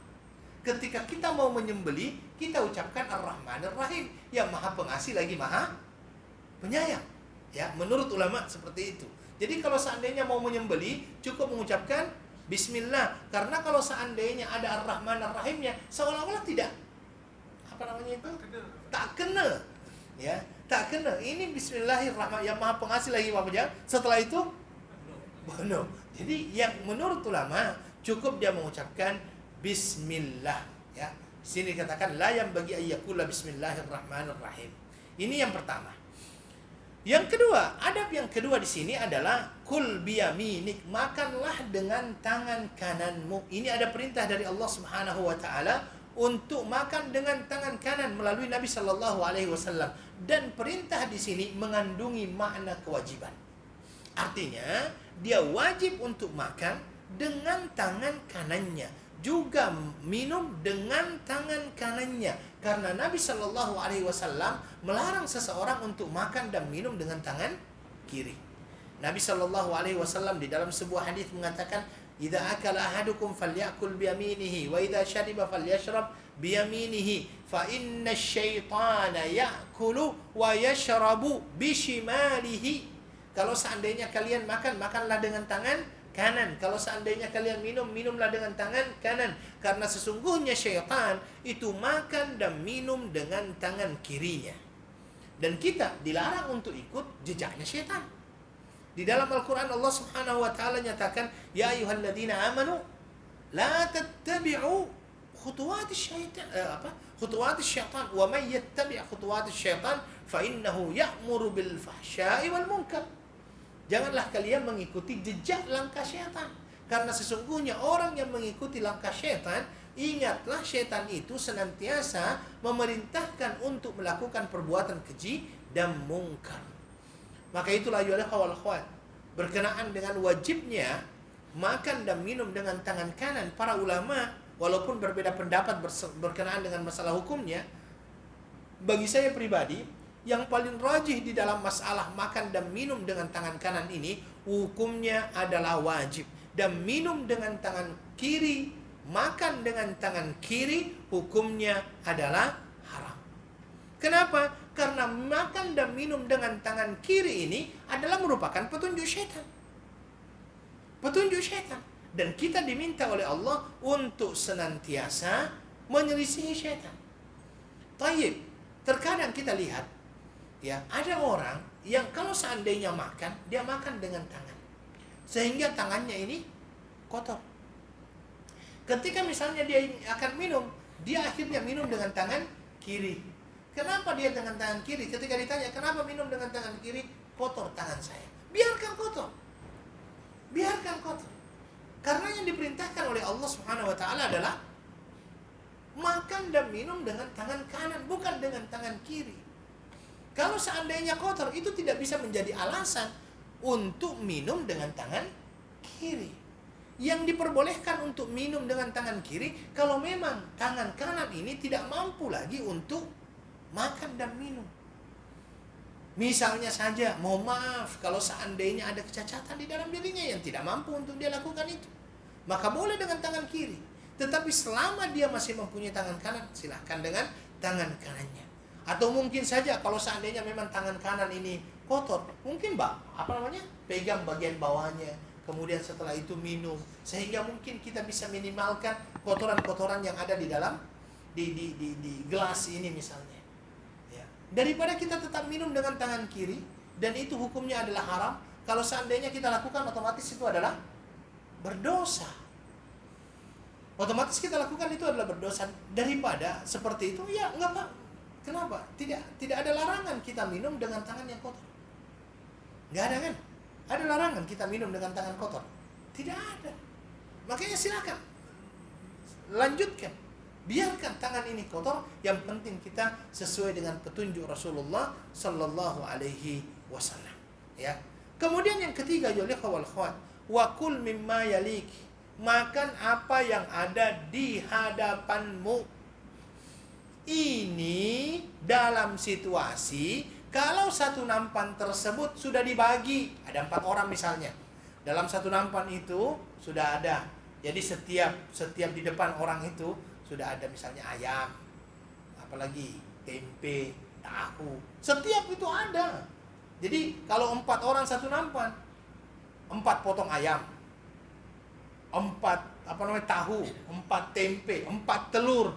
Ketika kita mau menyembelih, kita ucapkan ar-rahmanirrahim, yang maha pengasih lagi maha penyayang. Ya, menurut ulama seperti itu. Jadi kalau seandainya mau menyembelih, cukup mengucapkan bismillah. Karena kalau seandainya ada ar-rahmanirrahimnya, seolah-olah tidak apa namanya itu? Tak kena. Ya, tak kena. Ini bismillahirrahmanirrahim, yang maha pengasih lagi maha penyayang. Setelah itu no. Jadi yang menurut ulama cukup dia mengucapkan bismillah. Ya, sini dikatakan la yang bagi ayyakula bismillahirrahmanirrahim. Ini yang pertama. Yang kedua, adab yang kedua di sini adalah kul biyaminik, makanlah dengan tangan kananmu. Ini ada perintah dari Allah Subhanahu wa taala untuk makan dengan tangan kanan melalui Nabi sallallahu alaihi wasallam, dan perintah di sini mengandungi makna kewajiban. Artinya, dia wajib untuk makan dengan tangan kanannya, juga minum dengan tangan kanannya, karena Nabi Shallallahu Alaihi Wasallam melarang seseorang untuk makan dan minum dengan tangan kiri. Nabi Shallallahu Alaihi Wasallam di dalam sebuah hadis mengatakan, "Idza akala ahadukum falyakul biyaminihi, wa idza shariba falyashrab biyaminihi, fa inna asyaitana ya'kulu wa yashrabu bishimalihi." Kalau seandainya kalian makan, makanlah dengan tangan kanan. Kalau seandainya kalian minum, minumlah dengan tangan kanan. Karena sesungguhnya syaitan itu makan dan minum dengan tangan kirinya. Dan kita dilarang untuk ikut jejaknya syaitan. Di dalam Al-Quran Allah Subhanahu wa taala nyatakan, "Ya ayyuhalladzina amanu la tattabi'u khutuwatis syaitan." Khutuwatis syaitan. "Wa may yattabi' khutuwatis syaitan fa innahu ya'muru bil fahsya'i wal munkar." Janganlah kalian mengikuti jejak langkah syaitan. Karena sesungguhnya orang yang mengikuti langkah syaitan, ingatlah syaitan itu senantiasa memerintahkan untuk melakukan perbuatan keji dan mungkar. Maka itulah ayyuhal akhwat, berkenaan dengan wajibnya makan dan minum dengan tangan kanan, para ulama walaupun berbeda pendapat berkenaan dengan masalah hukumnya, bagi saya pribadi yang paling rajih di dalam masalah makan dan minum dengan tangan kanan ini, hukumnya adalah wajib. Dan minum dengan tangan kiri, makan dengan tangan kiri, hukumnya adalah haram. Kenapa? Karena makan dan minum dengan tangan kiri ini adalah merupakan petunjuk syaitan. Petunjuk syaitan. Dan kita diminta oleh Allah untuk senantiasa menyelisihi syaitan. Tayyib, terkadang kita lihat, ya, ada orang yang kalau seandainya makan, dia makan dengan tangan. Sehingga tangannya ini kotor. Ketika misalnya dia akan minum, dia akhirnya minum dengan tangan kiri. Kenapa dia dengan tangan kiri? Ketika ditanya, kenapa minum dengan tangan kiri? Kotor tangan saya. Biarkan kotor. Biarkan kotor. Karena yang diperintahkan oleh Allah Subhanahu wa taala adalah makan dan minum dengan tangan kanan, bukan dengan tangan kiri. Kalau seandainya kotor, itu tidak bisa menjadi alasan untuk minum dengan tangan kiri. Yang diperbolehkan untuk minum dengan tangan kiri, kalau memang tangan kanan ini tidak mampu lagi untuk makan dan minum. Misalnya saja, mohon maaf, kalau seandainya ada kecacatan di dalam dirinya yang tidak mampu untuk dia lakukan itu, maka boleh dengan tangan kiri. Tetapi selama dia masih mempunyai tangan kanan, silahkan dengan tangan kanannya. Atau mungkin saja kalau seandainya memang tangan kanan ini kotor, mungkin pegang bagian bawahnya, kemudian setelah itu minum, sehingga mungkin kita bisa minimalkan kotoran-kotoran yang ada di dalam di gelas ini misalnya. Ya. Daripada kita tetap minum dengan tangan kiri dan itu hukumnya adalah haram, kalau seandainya kita lakukan otomatis itu adalah berdosa. Otomatis kita lakukan itu adalah berdosa. Daripada seperti itu, ya enggak apa. Kenapa? Tidak ada larangan kita minum dengan tangan yang kotor. Enggak ada kan? Ada larangan kita minum dengan tangan kotor? Tidak ada. Makanya silakan lanjutkan. Biarkan tangan ini kotor, yang penting kita sesuai dengan petunjuk Rasulullah sallallahu alaihi wasallam. Ya. Kemudian yang ketiga, ya wal khawat, wa kul mimma yalik. Makan apa yang ada di hadapanmu. Ini dalam situasi kalau satu nampan tersebut sudah dibagi, ada 4 orang misalnya. Dalam satu nampan itu sudah ada. Jadi setiap di depan orang itu sudah ada misalnya ayam, apalagi tempe, tahu. Setiap itu ada. Jadi kalau 4 orang satu nampan, 4 potong ayam, 4 tahu, 4 tempe, 4 telur.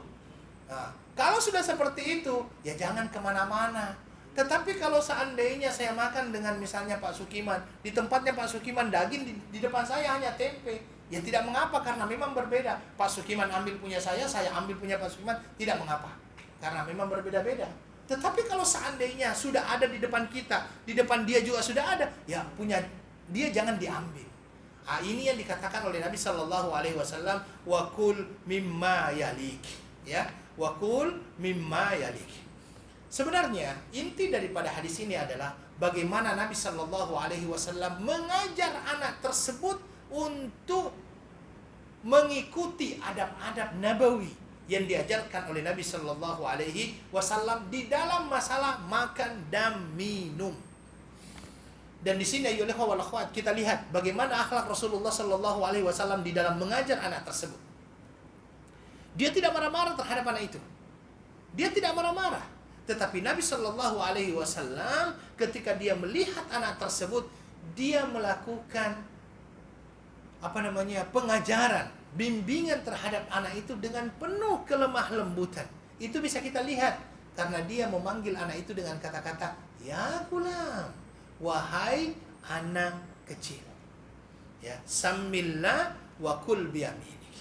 Nah, kalau sudah seperti itu, ya jangan kemana-mana. Tetapi kalau seandainya saya makan dengan misalnya Pak Sukiman, di tempatnya Pak Sukiman daging, di depan saya hanya tempe, ya tidak mengapa karena memang berbeda. Pak Sukiman ambil punya saya ambil punya Pak Sukiman, tidak mengapa. Karena memang berbeda-beda. Tetapi kalau seandainya sudah ada di depan kita, di depan dia juga sudah ada, ya punya dia jangan diambil. Nah, ini yang dikatakan oleh Nabi Shallallahu Alaihi Wasallam, wakul mimma yalik, ya, wakul mimma yalik. Sebenarnya inti daripada hadis ini adalah bagaimana Nabi Shallallahu Alaihi Wasallam mengajar anak tersebut untuk mengikuti adab-adab nabawi yang diajarkan oleh Nabi Shallallahu Alaihi Wasallam di dalam masalah makan dan minum. Dan di sini ayolah wal akhwat, kita lihat bagaimana akhlak Rasulullah Sallallahu Alaihi Wasallam di dalam mengajar anak tersebut. Dia tidak marah-marah terhadap anak itu. Dia tidak marah-marah. Tetapi Nabi Sallallahu Alaihi Wasallam ketika dia melihat anak tersebut, dia melakukan pengajaran, bimbingan terhadap anak itu dengan penuh kelemah lembutan. Itu bisa kita lihat karena dia memanggil anak itu dengan kata-kata ya gulam, wahai anak kecil, ya, samillah wa kul biyaminik.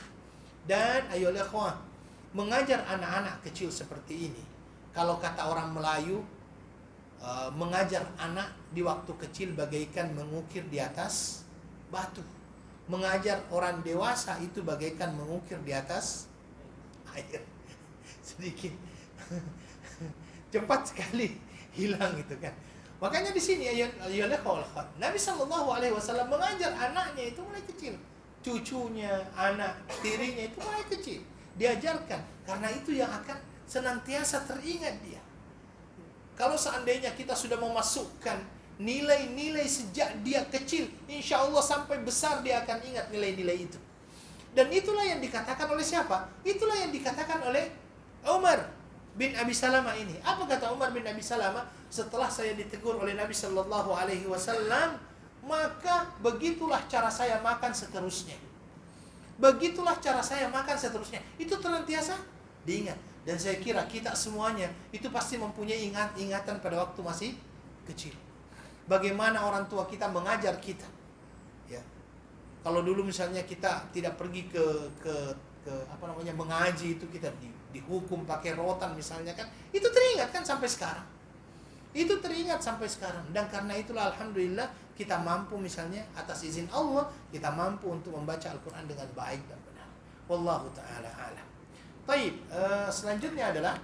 Dan ayolah ikhwah, mengajar anak-anak kecil seperti ini, kalau kata orang Melayu, mengajar anak di waktu kecil bagaikan mengukir di atas batu. Mengajar orang dewasa itu bagaikan mengukir di atas air. Sedikit cepat sekali hilang gitu kan. Makanya di sini Nabi Shallallahu Alaihi Wasallam mengajar anaknya itu mulai kecil, cucunya, anak tirinya itu mulai kecil, diajarkan karena itu yang akan senantiasa teringat dia. Kalau seandainya kita sudah memasukkan nilai-nilai sejak dia kecil, insya Allah sampai besar dia akan ingat nilai-nilai itu. Dan itulah yang dikatakan oleh siapa? Itulah yang dikatakan oleh Umar bin Abi Salamah ini. Apa kata Umar bin Abi Salamah? Setelah saya ditegur oleh Nabi Shallallahu Alaihi Wasallam, maka begitulah cara saya makan seterusnya. Begitulah cara saya makan seterusnya. Itu terentiasa diingat. Dan saya kira kita semuanya itu pasti mempunyai ingatan pada waktu masih kecil. Bagaimana orang tua kita mengajar kita. Ya. Kalau dulu misalnya kita tidak pergi ke mengaji, itu kita dihukum pakai rotan misalnya kan. Itu teringat kan sampai sekarang. Itu teringat sampai sekarang. Dan karena itulah alhamdulillah kita mampu misalnya atas izin Allah, kita mampu untuk membaca Al-Quran dengan baik dan benar. Wallahu ta'ala alam. Baik, selanjutnya adalah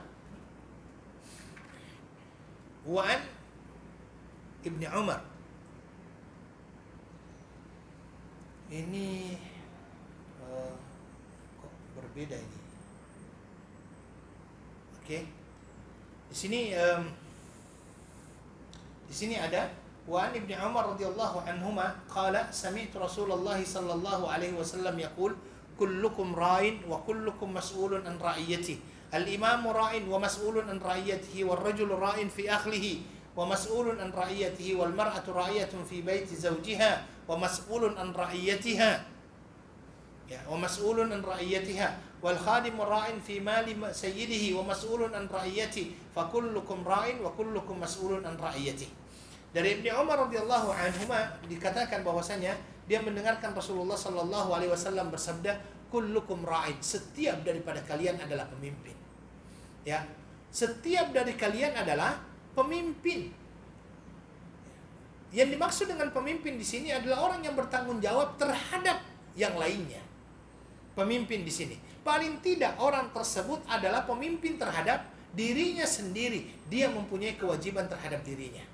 Wa'an Ibni Umar. Ini kok berbeda ini. Oke. Di sini ada wa an Ibnu Umar radhiyallahu anhuma qala sami'tu Rasulullah sallallahu alaihi wasallam yaqul kullukum ra'in wa kullukum mas'ulun an ra'iyatihi al-imamu ra'in wa mas'ulun an ra'iyatihi wal rajulu ra'in fi akhlihi wa mas'ulun an ra'iyatihi wal mar'atu ra'iyatun fi baiti zawjiha wa mas'ulun an ra'iyatiha ya wa mas'ulun an ra'iyatiha wal khadimu ra'in fi mali sayyidihi wa mas'ulun an ra'iyatihi fa kullukum ra'in wa kullukum mas'ulun an ra'iyatihi. Dari Ibnu Umar radhiyallahu anhuma dikatakan bahwasanya dia mendengarkan Rasulullah sallallahu alaihi wasallam bersabda, kullukum ra'in, setiap daripada kalian adalah pemimpin. Ya. Setiap dari kalian adalah pemimpin. Yang dimaksud dengan pemimpin di sini adalah orang yang bertanggung jawab terhadap yang lainnya. Pemimpin di sini. Paling tidak orang tersebut adalah pemimpin terhadap dirinya sendiri. Dia mempunyai kewajiban terhadap dirinya.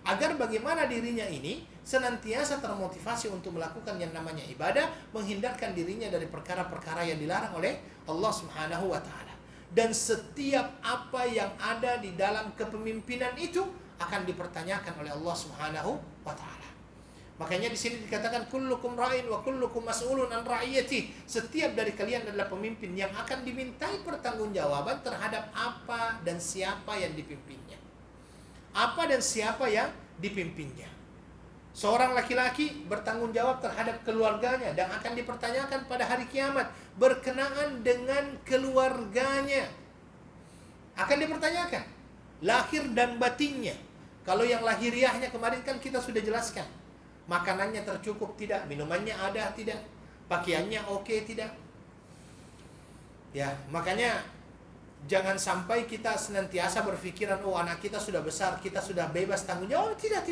Agar bagaimana dirinya ini senantiasa termotivasi untuk melakukan yang namanya ibadah, menghindarkan dirinya dari perkara-perkara yang dilarang oleh Allah Subhanahu wa taala. Dan setiap apa yang ada di dalam kepemimpinan itu akan dipertanyakan oleh Allah Subhanahu wa taala. Makanya di sini dikatakan kullukum ra'in wa kullukum mas'ulun an ra'iyati. Setiap dari kalian adalah pemimpin yang akan dimintai pertanggungjawaban terhadap apa dan siapa yang dipimpinnya. Apa dan siapa yang dipimpinnya. Seorang laki-laki bertanggung jawab terhadap keluarganya dan akan dipertanyakan pada hari kiamat berkenaan dengan keluarganya. Akan dipertanyakan lahir dan batinnya. Kalau yang lahiriahnya kemarin kan kita sudah jelaskan. Makanannya tercukup tidak, minumannya ada tidak, pakaiannya oke tidak. Ya, makanya jangan sampai kita senantiasa berpikiran, oh anak kita sudah besar, kita sudah bebas tanggung jawab. Tidak.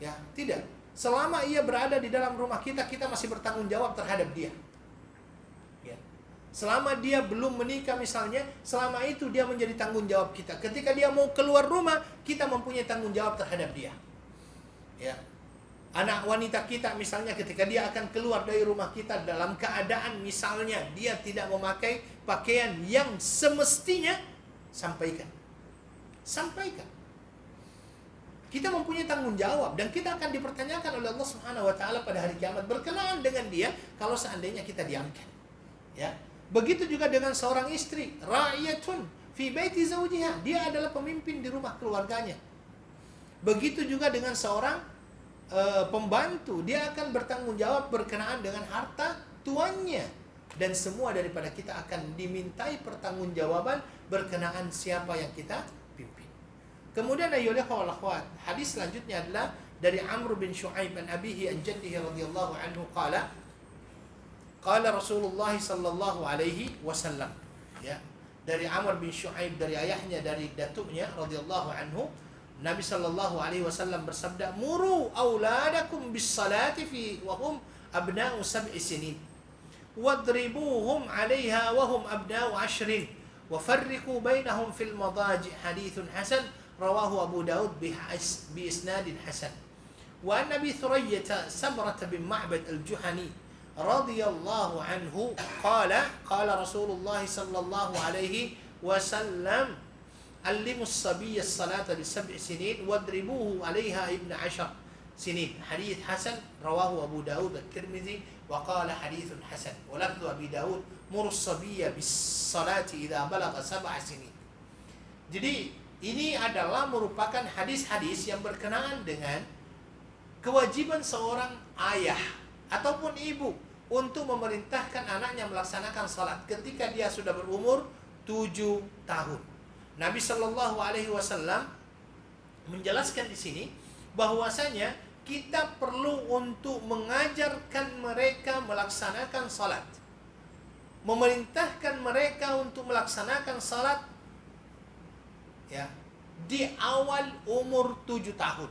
Ya, tidak. Selama ia berada di dalam rumah kita, kita masih bertanggung jawab terhadap dia. Ya. Selama dia belum menikah misalnya, selama itu dia menjadi tanggung jawab kita. Ketika dia mau keluar rumah, kita mempunyai tanggung jawab terhadap dia. Ya. Anak wanita kita misalnya ketika dia akan keluar dari rumah kita dalam keadaan misalnya dia tidak memakai pakaian yang semestinya, sampaikan. Kita mempunyai tanggung jawab dan kita akan dipertanyakan oleh Allah Subhanahu wa taala pada hari kiamat berkenaan dengan dia kalau seandainya kita diamkan. Ya. Begitu juga dengan seorang istri, ra'iyatun fi baiti zawjiha, dia adalah pemimpin di rumah keluarganya. Begitu juga dengan seorang pembantu, dia akan bertanggung jawab berkenaan dengan harta tuannya. Dan semua daripada kita akan dimintai pertanggungjawaban berkenaan siapa yang kita pimpin. Kemudian ayolah akhwat, hadis selanjutnya adalah dari Amr bin Shu'aib an abihi an jaddihi radhiyallahu anhu qala Rasulullah sallallahu alaihi wasallam. Ya, dari Amr bin Shu'aib, dari ayahnya, dari datuknya radhiyallahu anhu, Nabi sallallahu alaihi wasallam bersabda, "Muru auladakum bis salati fi wa hum abna'u 7 sinin. Wadribuhum 'alayha wa hum abna'u 10. Wa farriqu bainahum fil madaji'." Haditsun hasan rawahu Abu Daud bi isnadin hasan. Wa an Nabi Thurayyah Sabrah bin Ma'bad al-Juhani radhiyallahu anhu qala Rasulullah sallallahu alaihi wasallam, علموا الصبي الصلاة ل7 سنين واضربوه عليها ابن 10 سنين. حديث حسن رواه أبو داود الترمذي وقال حديث حسن. ولفظ أبي داود مروا الصبي بالصلاة إذا بلغ 7 سنين. Jadi ini adalah merupakan hadis-hadis yang berkenaan dengan kewajiban seorang ayah ataupun ibu untuk memerintahkan anaknya melaksanakan salat ketika dia sudah berumur 7 tahun. Nabi Shallallahu Alaihi Wasallam menjelaskan di sini bahwasanya kita perlu untuk mengajarkan mereka melaksanakan salat, memerintahkan mereka untuk melaksanakan salat ya di awal umur 7 tahun.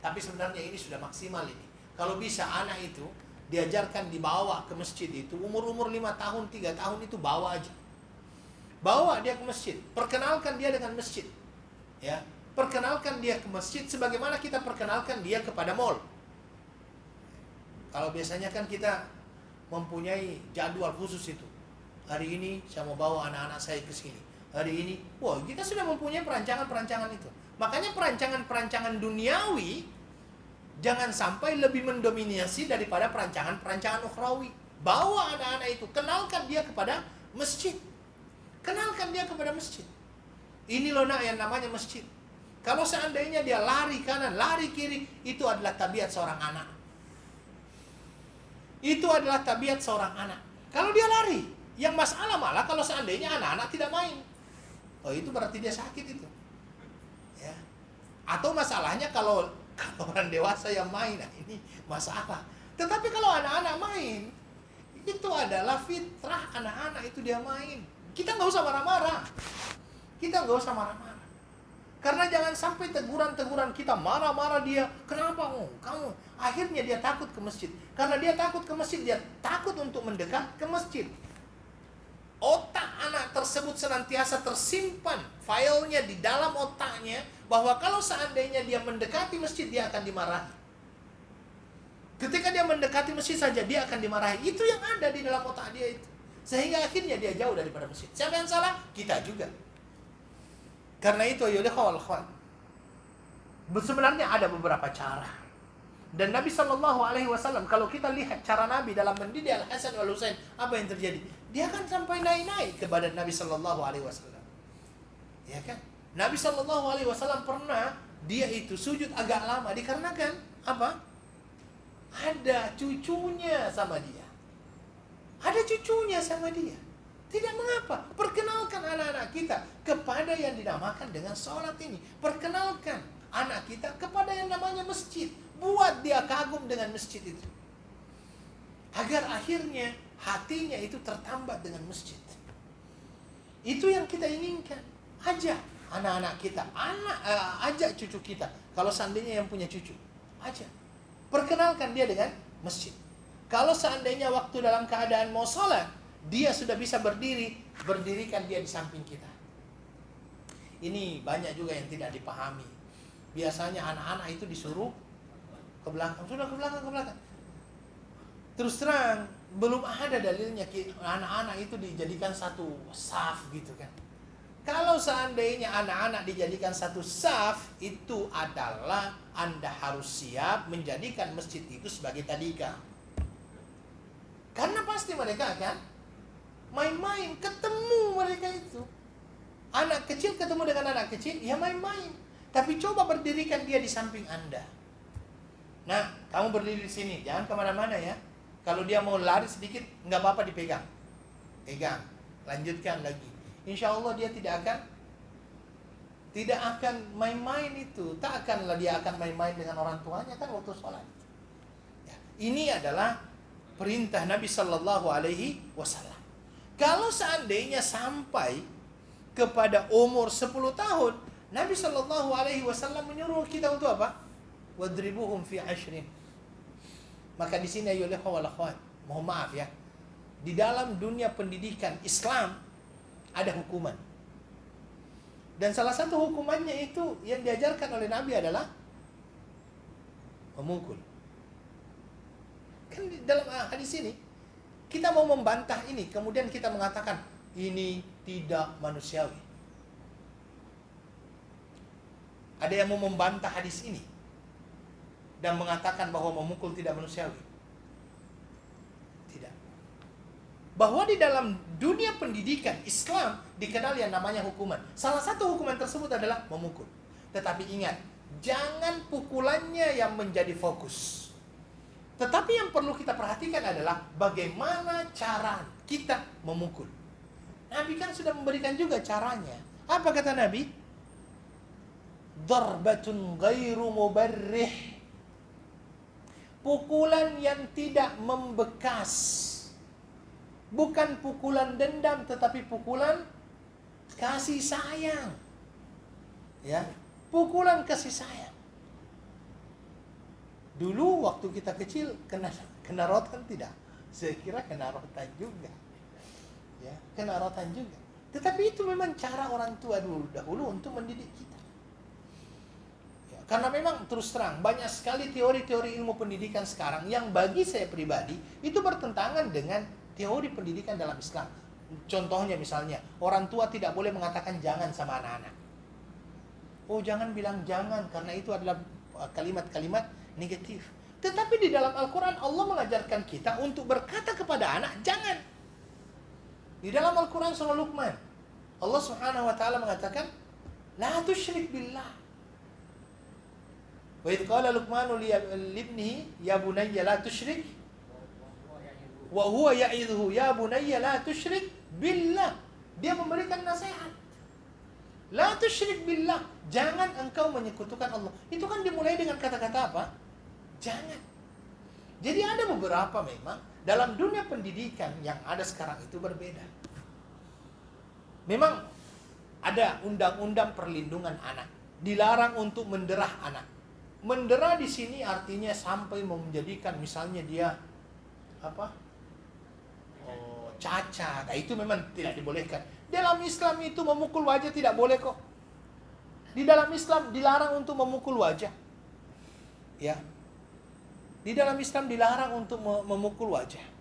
Tapi sebenarnya ini sudah maksimal ini. Kalau bisa anak itu diajarkan dibawa ke masjid itu umur-umur 5 tahun, 3 tahun itu bawa aja. Bawa dia ke masjid, perkenalkan dia dengan masjid. Ya, perkenalkan dia ke masjid sebagaimana kita perkenalkan dia kepada mall. Kalau biasanya kan kita mempunyai jadwal khusus itu. Hari ini saya mau bawa anak-anak saya ke sini. Hari ini, wah, kita sudah mempunyai perancangan-perancangan itu. Makanya perancangan-perancangan duniawi jangan sampai lebih mendominasi daripada perancangan-perancangan ukhrawi. Bawa anak-anak itu, kenalkan dia kepada masjid. Kenalkan dia kepada masjid. Ini loh nak yang namanya masjid. Kalau seandainya dia lari kanan, lari kiri, itu adalah tabiat seorang anak. Itu adalah tabiat seorang anak. Kalau dia lari, yang masalah malah kalau seandainya anak-anak tidak main. Oh, itu berarti dia sakit itu. Ya. Atau masalahnya kalau orang dewasa yang main, nah ini masalah. Tetapi kalau anak-anak main, itu adalah fitrah anak-anak itu dia main. Kita nggak usah marah-marah. Kita nggak usah marah-marah. Karena jangan sampai teguran-teguran kita marah-marah dia. Kenapa? Oh, kamu. Akhirnya dia takut ke masjid. Karena dia takut ke masjid, dia takut untuk mendekat ke masjid. Otak anak tersebut senantiasa tersimpan filenya di dalam otaknya bahwa kalau seandainya dia mendekati masjid, dia akan dimarahi. Ketika dia mendekati masjid saja, dia akan dimarahi. Itu yang ada di dalam otak dia itu. Sehingga akhirnya dia jauh daripada masjid. Siapa yang salah? Kita juga. Karena itu, ayo akhwan. Sebenarnya ada beberapa cara. Dan Nabi Shallallahu Alaihi Wasallam, kalau kita lihat cara Nabi dalam mendidik Al Hasan wal Husain, apa yang terjadi? Dia kan sampai naik-naik ke badan Nabi Shallallahu Alaihi Wasallam. Ya kan? Nabi Shallallahu Alaihi Wasallam pernah dia itu sujud agak lama dikarenakan apa? Ada cucunya sama dia. Ada cucunya sama dia. Tidak mengapa. Perkenalkan anak-anak kita kepada yang dinamakan dengan sholat ini. Perkenalkan anak kita kepada yang namanya masjid. Buat dia kagum dengan masjid itu. Agar akhirnya hatinya itu tertambat dengan masjid. Itu yang kita inginkan. Ajak anak-anak kita. Ajak cucu kita. Kalau seandainya yang punya cucu. Ajak. Perkenalkan dia dengan masjid. Kalau seandainya waktu dalam keadaan mau sholat, dia sudah bisa berdiri, berdirikan dia di samping kita. Ini banyak juga yang tidak dipahami. Biasanya anak-anak itu disuruh ke belakang. Sudah ke belakang. Terus terang, belum ada dalilnya anak-anak itu dijadikan satu saf gitu kan. Kalau seandainya anak-anak dijadikan satu saf, itu adalah Anda harus siap menjadikan masjid itu sebagai tadika. Karena pasti mereka akan main-main, ketemu mereka itu. Anak kecil ketemu dengan anak kecil, ya main-main. Tapi coba berdirikan dia di samping Anda. Nah, kamu berdiri di sini, jangan kemana-mana ya. Kalau dia mau lari sedikit, nggak apa-apa dipegang. Pegang, lanjutkan lagi. Insya Allah dia tidak akan main-main itu. Tak akanlah dia akan main-main dengan orang tuanya kan waktu sholat. Ya, ini adalah perintah Nabi Sallallahu Alaihi Wasallam. Kalau seandainya sampai kepada umur 10 tahun, Nabi Sallallahu Alaihi Wasallam menyuruh kita untuk apa? Wadribuhum fi ashrin. Maka di sini ayolah wal akhwat, mohon maaf ya. Di dalam dunia pendidikan Islam ada hukuman. Dan salah satu hukumannya itu yang diajarkan oleh Nabi adalah memukul. Kan di dalam hadis ini kita mau membantah ini, kemudian kita mengatakan ini tidak manusiawi. Ada yang mau membantah hadis ini dan mengatakan bahwa memukul tidak manusiawi? Tidak. bahwa di dalam dunia pendidikan Islam dikenal yang namanya hukuman. Salah satu hukuman tersebut adalah memukul. Tetapi ingat, jangan pukulannya yang menjadi fokus. Tetapi yang perlu kita perhatikan adalah bagaimana cara kita memukul. Nabi kan sudah memberikan juga caranya. Apa kata Nabi? Darbatun ghairu mubarrih. Pukulan yang tidak membekas. Bukan pukulan dendam, tetapi pukulan kasih sayang. Ya, pukulan kasih sayang. Dulu waktu kita kecil kena rotan tidak? Saya kira kena rotan juga. Ya, kena rotan juga. Tetapi itu memang cara orang tua dahulu untuk mendidik kita. Karena memang terus terang banyak sekali teori-teori ilmu pendidikan sekarang yang bagi saya pribadi itu bertentangan dengan teori pendidikan dalam Islam. Contohnya misalnya, orang tua tidak boleh mengatakan jangan sama anak-anak. Oh, jangan bilang jangan karena itu adalah kalimat-kalimat negatif. Tetapi di dalam Al-Quran Allah mengajarkan kita untuk berkata kepada anak jangan. Di dalam Al-Quran surah Luqman, Allah Subhanahu wa taala mengatakan la tusyrik billah. Wa idh qala Luqmanu li ibnihi ya bunayya la tusyrik wa huwa ya'idhuhu ya bunayya la tusyrik billah. Dia memberikan nasihat. La tusyrik billah, jangan engkau menyekutukan Allah. Itu kan dimulai dengan kata-kata apa? Jangan. Jadi ada beberapa memang dalam dunia pendidikan yang ada sekarang itu berbeda. Memang ada undang-undang perlindungan anak. Dilarang untuk menderah anak. Mendera di sini artinya sampai menjadikan misalnya dia cacat. Nah, itu memang tidak dibolehkan. Dalam Islam itu memukul wajah tidak boleh kok. Di dalam Islam dilarang untuk memukul wajah. Ya. Di dalam Islam dilarang untuk memukul wajah.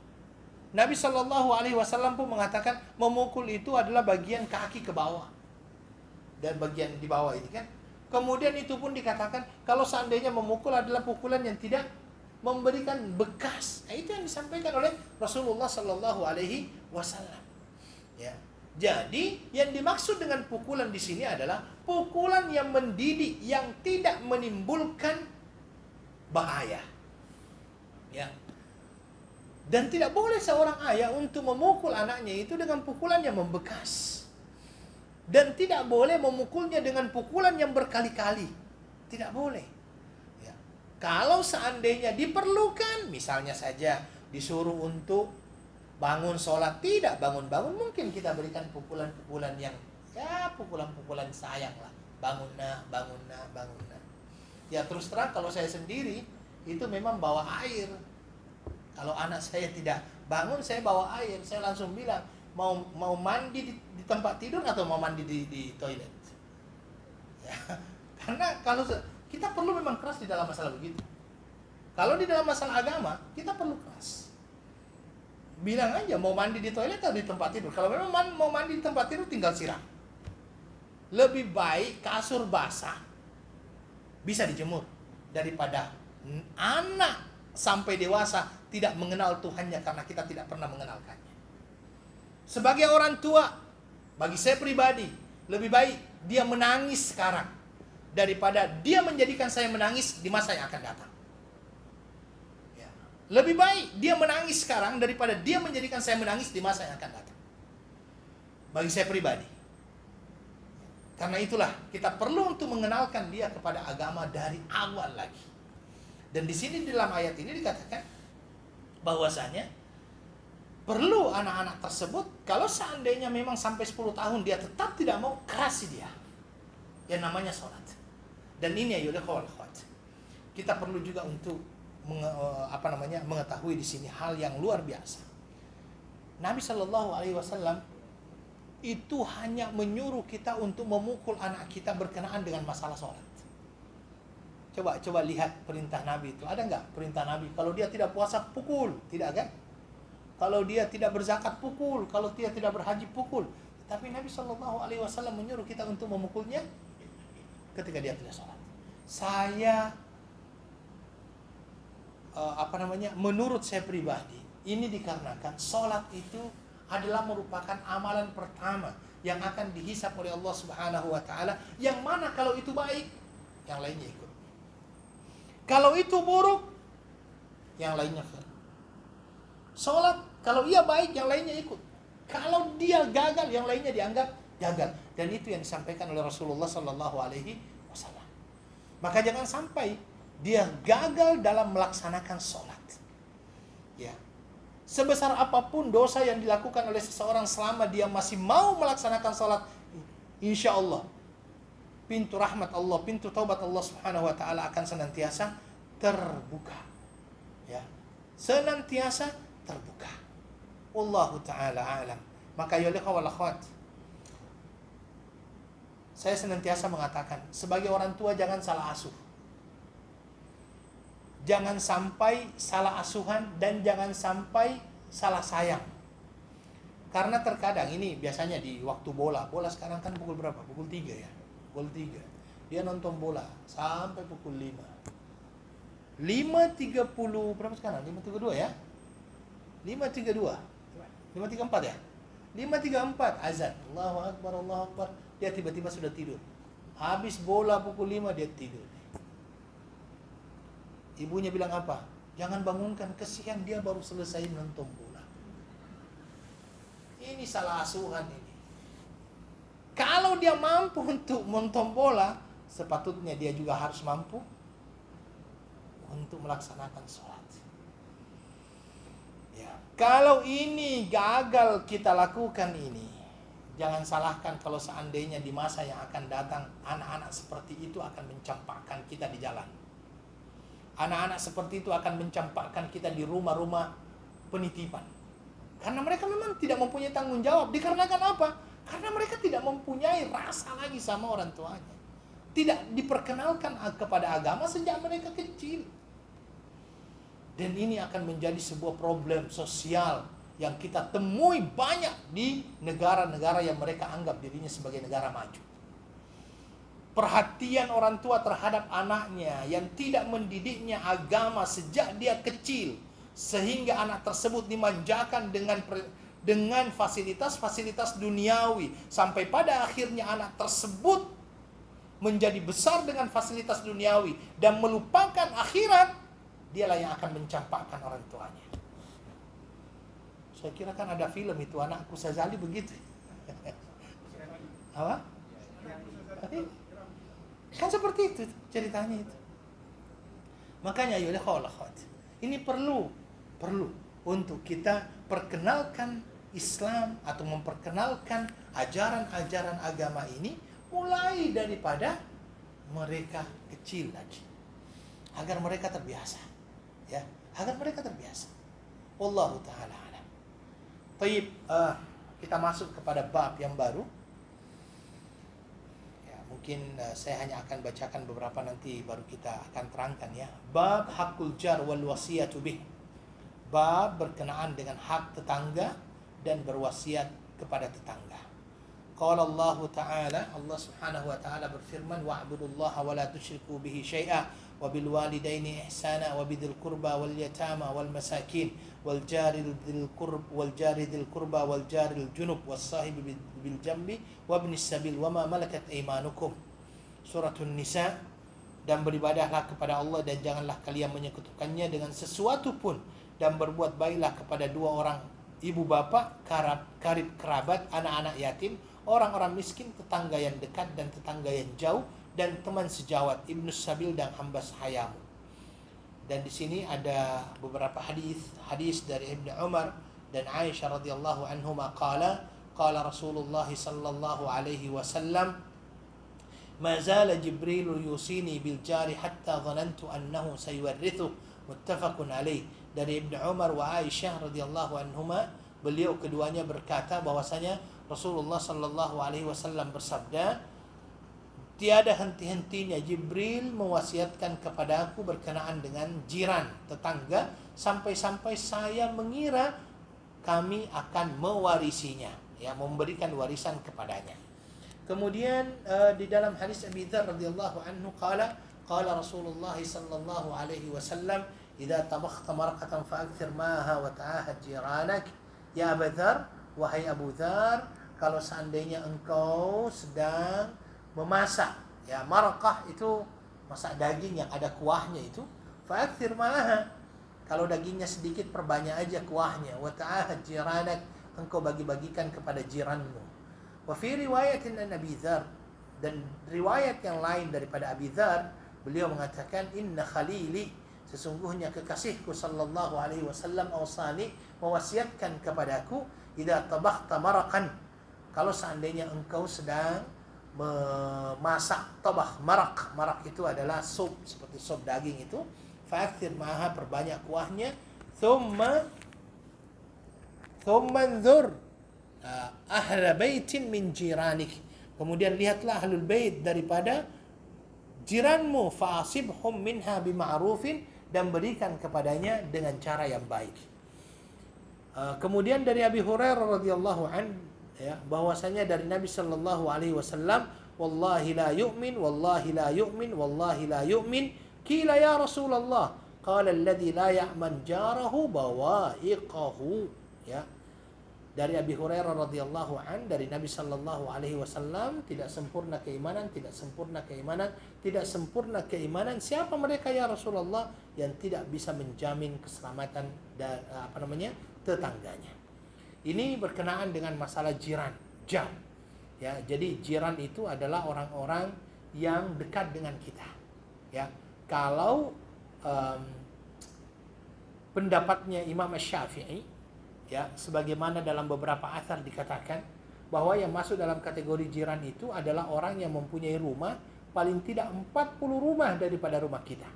Nabi SAW pun mengatakan memukul itu adalah bagian kaki ke bawah. Dan bagian di bawah ini kan. Kemudian itu pun dikatakan kalau seandainya memukul adalah pukulan yang tidak memberikan bekas. Nah, itu yang disampaikan oleh Rasulullah SAW. Ya. Jadi yang dimaksud dengan pukulan di sini adalah pukulan yang mendidik, yang tidak menimbulkan bahaya. Ya. Dan tidak boleh seorang ayah untuk memukul anaknya itu dengan pukulan yang membekas. Dan tidak boleh memukulnya dengan pukulan yang berkali-kali. Tidak boleh. Ya. Kalau seandainya diperlukan, misalnya saja disuruh untuk bangun sholat, tidak bangun-bangun, mungkin kita berikan pukulan-pukulan yang, ya pukulan-pukulan sayang lah. Bangun nah, bangun nah, bangun nah. Ya terus terang kalau saya sendiri, itu memang bawa air. Kalau anak saya tidak bangun, saya bawa air. Saya langsung bilang, mau mandi di tempat tidur atau mau mandi di toilet. Ya, karena kalau kita perlu memang keras di dalam masalah begitu. Kalau di dalam masalah agama kita perlu keras. Bilang aja mau mandi di toilet atau di tempat tidur. Kalau memang mau mandi di tempat tidur tinggal siram. Lebih baik kasur basah bisa dijemur daripada anak sampai dewasa tidak mengenal Tuhannya karena kita tidak pernah mengenalkannya. Sebagai orang tua, bagi saya pribadi, lebih baik dia menangis sekarang daripada dia menjadikan saya menangis di masa yang akan datang. Ya. Lebih baik dia menangis sekarang daripada dia menjadikan saya menangis di masa yang akan datang. Bagi saya pribadi. Karena itulah kita perlu untuk mengenalkan dia kepada agama dari awal lagi. Dan di sini dalam ayat ini dikatakan bahwasanya perlu anak-anak tersebut, kalau seandainya memang sampai 10 tahun dia tetap tidak mau, kerasi dia. Yang namanya sholat. Dan ini ya akhwat. Kita perlu juga untuk mengetahui di sini hal yang luar biasa. Nabi SAW itu hanya menyuruh kita untuk memukul anak kita berkenaan dengan masalah sholat. Coba lihat perintah Nabi itu. Ada nggak perintah Nabi? Kalau dia tidak puasa, pukul. Tidak kan? Kalau dia tidak berzakat, pukul. Kalau dia tidak berhaji, pukul. Tapi Nabi SAW menyuruh kita untuk memukulnya ketika dia tidak sholat. Saya, menurut saya pribadi, ini dikarenakan sholat itu adalah merupakan amalan pertama yang akan dihisap oleh Allah Subhanahu wa taala, yang mana kalau itu baik, yang lainnya ikut. Kalau itu buruk, yang lainnya fail. Salat kalau ia baik, yang lainnya ikut. Kalau dia gagal, yang lainnya dianggap gagal. Dan itu yang disampaikan oleh Rasulullah sallallahu alaihi wasallam. Maka jangan sampai dia gagal dalam melaksanakan salat. Ya. Sebesar apapun dosa yang dilakukan oleh seseorang, selama dia masih mau melaksanakan salat, insya Allah pintu rahmat Allah, pintu taubat Allah Subhanahu wa taala akan senantiasa terbuka. Ya. Senantiasa terbuka. Wallahu taala alam. Maka ya wal akhwat, saya senantiasa mengatakan, sebagai orang tua jangan salah asuh. Jangan sampai salah asuhan dan jangan sampai salah sayang. Karena terkadang ini biasanya di waktu bola sekarang kan pukul berapa? Pukul 3 ya. Pukul 3. Dia nonton bola sampai pukul 5. 5.30 berapa sekarang? 5.32 ya? 5.32. 5.34 ya? 5.34 azan. Allahu Akbar, Allahu Akbar. Dia tiba-tiba sudah tidur. Habis bola pukul 5 dia tidur. Ibunya bilang apa? Jangan bangunkan, kesian dia baru selesai nonton bola. Ini salah asuhan ini. Kalau dia mampu untuk nonton bola, sepatutnya dia juga harus mampu untuk melaksanakan sholat. Ya, kalau ini gagal kita lakukan ini, jangan salahkan kalau seandainya di masa yang akan datang anak-anak seperti itu akan mencampakkan kita di jalan. Anak-anak seperti itu akan mencampakkan kita di rumah-rumah penitipan. Karena mereka memang tidak mempunyai tanggung jawab. Dikarenakan apa? Karena mereka tidak mempunyai rasa lagi sama orang tuanya. Tidak diperkenalkan kepada agama sejak mereka kecil. Dan ini akan menjadi sebuah problem sosial yang kita temui banyak di negara-negara yang mereka anggap dirinya sebagai negara maju. Perhatian orang tua terhadap anaknya yang tidak mendidiknya agama sejak dia kecil, sehingga anak tersebut dimanjakan dengan fasilitas-fasilitas duniawi, sampai pada akhirnya anak tersebut menjadi besar dengan fasilitas duniawi dan melupakan akhirat, dialah yang akan mencampakkan orang tuanya. Saya kira kan ada film itu, Anakku Sazali begitu. Apa? Kan seperti itu ceritanya itu. Makanya ya akhwat, ini perlu untuk kita perkenalkan Islam atau memperkenalkan ajaran-ajaran agama ini mulai daripada mereka kecil lagi, agar mereka terbiasa, ya, agar mereka terbiasa. Wallahu taala alam. Baik, kita masuk kepada bab yang baru. Mungkin saya hanya akan bacakan beberapa, nanti baru kita akan terangkan ya. Bab hakul jar wal wasiyatu bih. Bab berkenaan dengan hak tetangga dan berwasiat kepada tetangga. Qala Allah Ta'ala, Allah Subhanahu wa taala berfirman, wa'budullaha wa la tusyriku bihi syai'a wa bil walidaini ihsana wa bidzil qurba wal yatama wal masakin wal jari dzil qurba wal jaril junub was sahibi bil jambi wa ibnis sabil wa ma malakat aymanukum. Suratul Nisa. Dan beribadahlah kepada Allah dan janganlah kalian menyekutukannya dengan sesuatu pun, dan berbuat baiklah kepada dua orang ibu bapa, karib kerabat, anak-anak yatim, orang-orang miskin, tetangga yang dekat dan tetangga yang jauh, dan teman sejawat, ibnus sabil dan hamba sahayamu. Dan di sini ada beberapa hadis dari Ibnu Umar dan Aisyah radhiyallahu anhuma qala Rasulullah sallallahu alaihi wasallam, ma zala Jibril yusini bil jari hatta dhanantu annahu sayuwarrithu, muttafaqun alaih. Dari Ibnu Umar wa Aisyah radhiyallahu anhuma, beliau keduanya berkata bahwasanya Rasulullah sallallahu alaihi wasallam bersabda, tiada henti-hentinya Jibril mewasiatkan kepadaku berkenaan dengan jiran, tetangga, sampai-sampai saya mengira kami akan mewarisinya, ya, memberikan warisan kepadanya. Kemudian di dalam hadis Abi Dzar radhiyallahu anhu qala Rasulullah sallallahu alaihi wasallam, idza tabakhta marqatan fa'akthir maha wa ta'ahad jiranak. Ya Abu Dzar, wahai Abu Dzar, kalau seandainya engkau sedang memasak, ya marakah itu masak daging yang ada kuahnya itu, fa'akthir ma'aha, kalau dagingnya sedikit perbanyak aja kuahnya, wa ta'ahad jiranak, engkau bagi-bagikan kepada jiranmu. Wa fi riwayatin an Abi Dzar, dan riwayat yang lain daripada Abi Dzar, beliau mengatakan inna khalili, sesungguhnya kekasihku sallallahu alaihi wasallam awsani, mewasiatkan kepadaku, idza tabakhta marakan, kalau seandainya engkau sedang memasak tabakh, marak itu adalah sup, seperti sup daging itu, fa'akthir ma'aha, perbanyak kuahnya, thumma anzur ahla baitin min jiranik, kemudian lihatlah ahlul bait daripada jiranmu, fa'asibhum minha bima'rufin, dan berikan kepadanya dengan cara yang baik. Kemudian dari Abi Hurairah radhiyallahu an, ya, bahwasanya dari Nabi sallallahu alaihi wasallam, wallahi la yu'min, wallahi la yu'min, wallahi la yu'min, qila ya Rasulullah, qala alladhi la ya'man jarahu bawa'iqahu, ya. Dari Abi Hurairah radhiyallahu an, dari Nabi sallallahu alaihi wasallam, tidak sempurna keimanan, tidak sempurna keimanan, tidak sempurna keimanan. Siapa mereka ya Rasulullah? Yang tidak bisa menjamin keselamatan dan tetangganya. Ini berkenaan dengan masalah jiran, jar. Ya, jadi jiran itu adalah orang-orang yang dekat dengan kita. Ya, kalau pendapatnya Imam Asy-Syafi'i, ya, sebagaimana dalam beberapa athar dikatakan bahwa yang masuk dalam kategori jiran itu adalah orang yang mempunyai rumah paling tidak 40 rumah daripada rumah kita.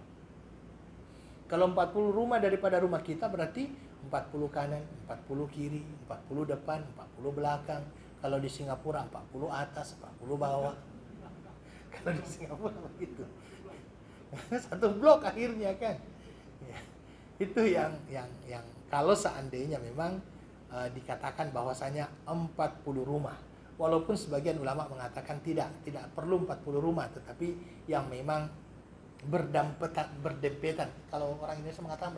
Kalau 40 rumah daripada rumah kita berarti 40 kanan, 40 kiri, 40 depan, 40 belakang. Kalau di Singapura 40 atas, 40 bawah. Kalau di Singapura begitu. Satu blok akhirnya kan. Ya. Itu yang kalau seandainya memang dikatakan bahwasanya 40 rumah. Walaupun sebagian ulama mengatakan tidak perlu 40 rumah, tetapi yang memang berdempetan. Kalau orang Indonesia mengatakan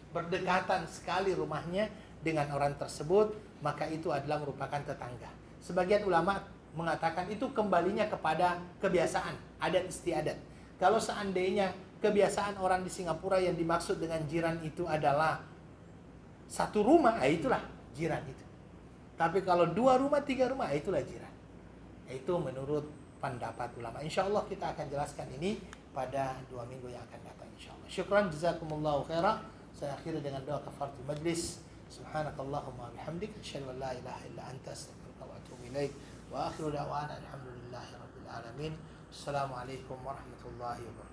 berdekatan sekali rumahnya dengan orang tersebut, maka itu adalah merupakan tetangga. Sebagian ulama mengatakan itu kembalinya kepada kebiasaan, adat istiadat. Kalau seandainya kebiasaan orang di Singapura yang dimaksud dengan jiran itu adalah satu rumah, itulah jiran itu. Tapi kalau 2 rumah, 3 rumah, itulah jiran. Itu menurut pendapat ulama. Insyaallah kita akan jelaskan ini pada 2 minggu yang akan datang insyaallah. Syukran jazakumullahu khairan. Saya akhiri dengan doa kafaratul majlis. Subhanakallahumma bihamdik, asyhadu an la ilaha illa anta, astaghfiruka wa atubu ilaik. Wa akhiru da'wana alhamdulillahi rabbil alamin. Assalamualaikum warahmatullahi wabarakatuh.